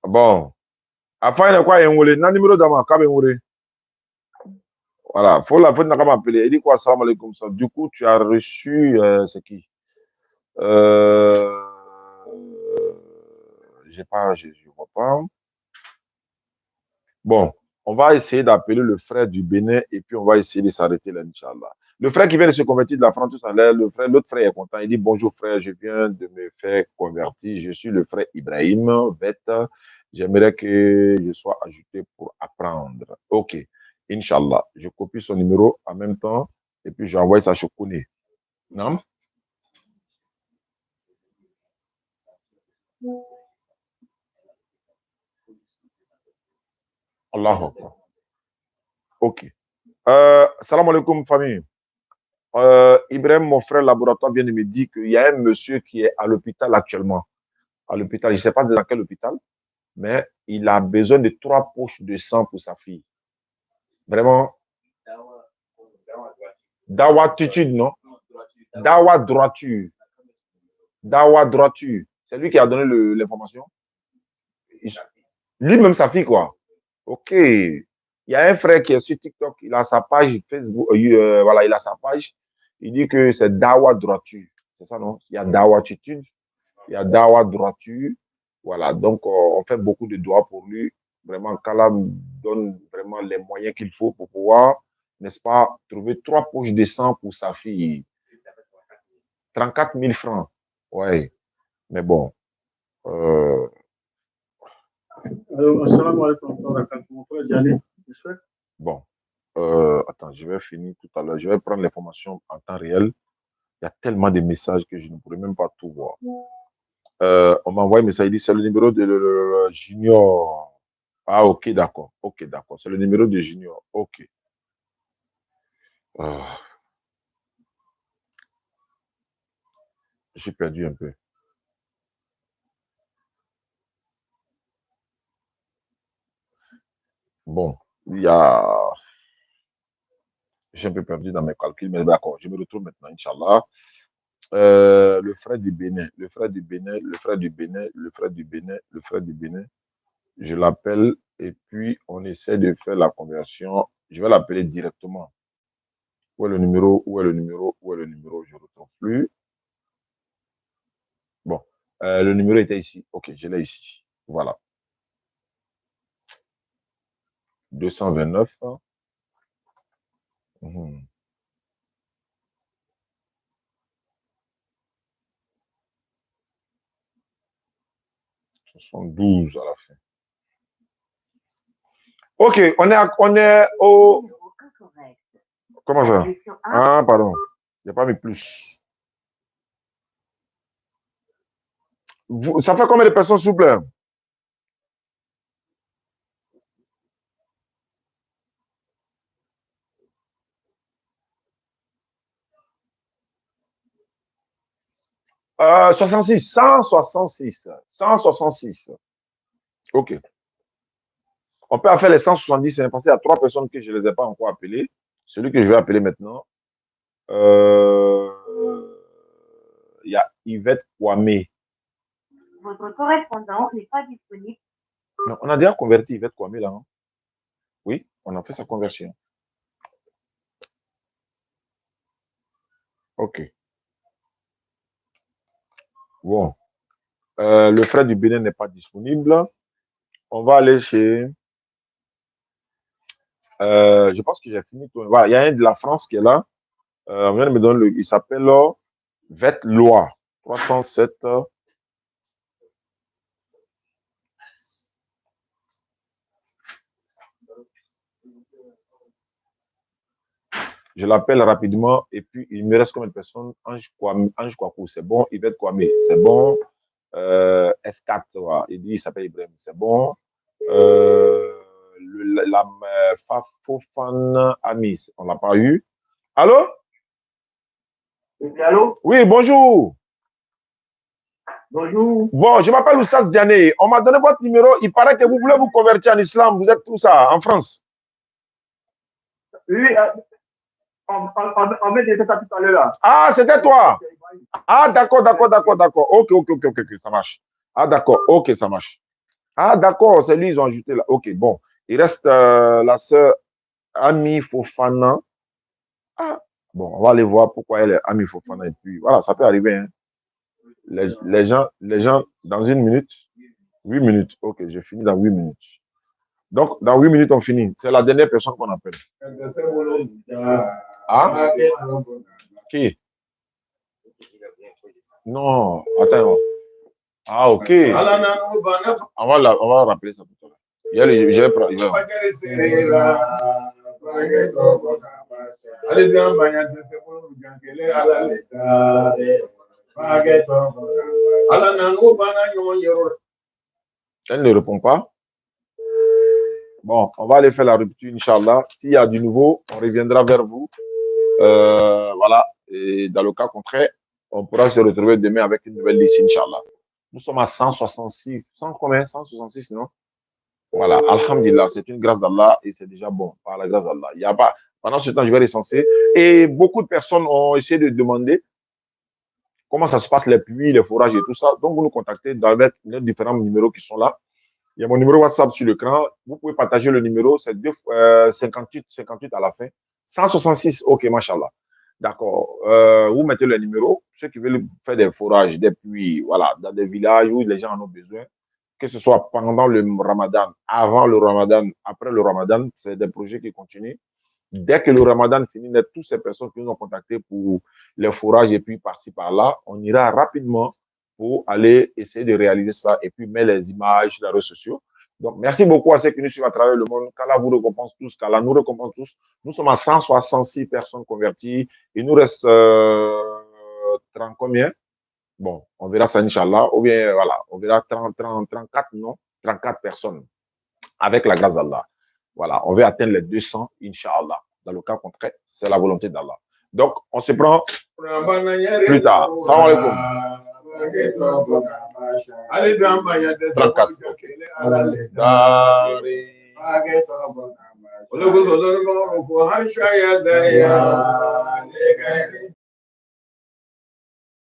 Bon. Afin de quoi yengole na numéro d'ama ka bengore. Voilà, faut n'a pas m'appeler. Il dit quoi, salam alaikum. Ça. Du coup, tu as reçu, c'est qui? J'ai pas, je vois pas. Bon, on va essayer d'appeler le frère du Bénin et puis on va essayer de s'arrêter là, Inch'Allah. Le frère qui vient de se convertir de la France tout à l'heure, l'autre frère est content. Il dit bonjour frère, je viens de me faire convertir. Je suis le frère Ibrahim Veta. J'aimerais que je sois ajouté pour apprendre. Ok. Inch'Allah, je copie son numéro en même temps et puis j'envoie ça chez Kone. Non? Allahu Akbar. Ok. Salam alaikum, famille. Ibrahim, mon frère laboratoire, vient de me dire qu'il y a un monsieur qui est à l'hôpital actuellement. À l'hôpital, je ne sais pas dans quel hôpital, mais il a besoin de 3 poches de sang pour sa fille. Vraiment. Dawatitude, non? Dawa droiture. Dawa droiture. C'est lui qui a donné l'information. Lui-même sa fille, quoi. Ok. Il y a un frère qui est sur TikTok, il a sa page Facebook, voilà, il a sa page. Il dit que c'est Dawa droiture. C'est ça, non? Il y a Dawatitude, il y a Dawa droiture. Voilà, donc on fait beaucoup de doigts pour lui. Vraiment, Kala donne vraiment les moyens qu'il faut pour pouvoir, n'est-ce pas, trouver 3 poches de sang pour sa fille. 34 000 francs. Ouais. Mais bon. Assalamu alaikum, mon frère Dialé. Bon. Attends, je vais finir tout à l'heure. Je vais prendre l'information en temps réel. Il y a tellement de messages que je ne pourrais même pas tout voir. On m'a envoyé un message, il dit c'est le numéro de Junior. Ah, ok, d'accord. Ok, d'accord. C'est le numéro de Junior. Ok. J'ai perdu un peu. Bon, il y a... J'ai un peu perdu dans mes calculs, mais d'accord, je me retrouve maintenant, Inch'Allah. Le frère du Bénin, le frère du Bénin, le frère du Bénin, le frère du Bénin, le frère du Bénin. Je l'appelle et puis on essaie de faire la conversion. Je vais l'appeler directement. Où est le numéro? Où est le numéro? Où est le numéro? Je ne retrouve plus. Bon, le numéro était ici. Ok, je l'ai ici. Voilà. 229. Mmh. 72 à la fin. Ok, on est au... Comment ça? Ah, pardon. Il n'y a pas mis plus. Ça fait combien de personnes, s'il vous plaît? Euh, 66, 166. 166. Ok. On peut faire les 170, c'est parce qu'il y a 3 personnes que je ne les ai pas encore appelées. Celui que je vais appeler maintenant. Il y a Yvette Kwame. Votre correspondant n'est pas disponible. Non, on a déjà converti Yvette Kwame là, non? Oui, on a fait sa conversion. Ok. Bon. Le frère du Bénin n'est pas disponible. On va aller chez... je pense que j'ai fini tout. Voilà, il y a un de la France qui est là. On vient de me donner il s'appelle Vetlois 307. Je l'appelle rapidement et puis il me reste combien de personnes? Ange Kwaku, c'est bon. Yvette Kwame, c'est bon. S4, voilà. Il s'appelle Ibrahim, c'est bon. Fafofan Amis, on l'a pas eu. Allô? Allô? Oui, bonjour. Bonjour. Bon, je m'appelle Oussas Diané. On m'a donné votre numéro. Il paraît que vous voulez vous convertir en islam. Vous êtes tout ça, en France. Oui, on met des états tout à l'heure là. Ah, c'était toi. Ah, d'accord. Ok, ça marche. Ah, d'accord, ok, ça marche. Ah, d'accord, c'est lui, ils ont ajouté là. Ok, bon. Il reste la sœur Ami Fofana. Ah, bon, on va aller voir pourquoi elle est Ami Fofana. Et puis, voilà, ça peut arriver. Hein. Les gens, dans 1 minute, 8 minutes. Ok, j'ai fini dans 8 minutes. Donc, dans 8 minutes, on finit. C'est la dernière personne qu'on appelle. Ah? Qui? Non, attends. Ah, ok. On va rappeler ça tout à l'heure. Elle ne répond pas. Bon, on va aller faire la rupture, Inch'Allah. S'il y a du nouveau, on reviendra vers vous. Voilà. Et dans le cas contraire, on pourra se retrouver demain avec une nouvelle liste, Inch'Allah. Nous sommes à 166. 100 combien? 166, non? Voilà. Alhamdulillah, c'est une grâce d'Allah et c'est déjà bon. Par la grâce d'Allah. Il y a pas. Pendant ce temps, je vais recenser. Et beaucoup de personnes ont essayé de demander comment ça se passe, les pluies, les forages et tout ça. Donc, vous nous contactez avec les différents numéros qui sont là. Il y a mon numéro WhatsApp sur l'écran. Vous pouvez partager le numéro. C'est 58 à la fin. 166. OK, machallah. D'accord. Vous mettez le numéro. Ceux qui veulent faire des forages, des pluies, voilà, dans des villages où les gens en ont besoin, que ce soit pendant le Ramadan, avant le Ramadan, après le Ramadan, c'est des projets qui continuent. Dès que le Ramadan finit, toutes ces personnes qui nous ont contactés pour les forages et puis par-ci, par-là, on ira rapidement pour aller essayer de réaliser ça et puis mettre les images sur les réseaux sociaux. Donc, merci beaucoup à ceux qui nous suivent à travers le monde. Qu'Allah vous récompense tous, qu'Allah nous récompense tous. Nous sommes à 166 personnes converties. Il nous reste 30 combien? Bon, on verra ça, Inch'Allah. Ou bien, voilà, on verra 34, non? 34 personnes avec la grâce d'Allah. Voilà, on va atteindre les 200, Inch'Allah. Dans le cas contraire, c'est la volonté d'Allah. Donc, on se prend plus tard. Salam alaikum. 34. Okay.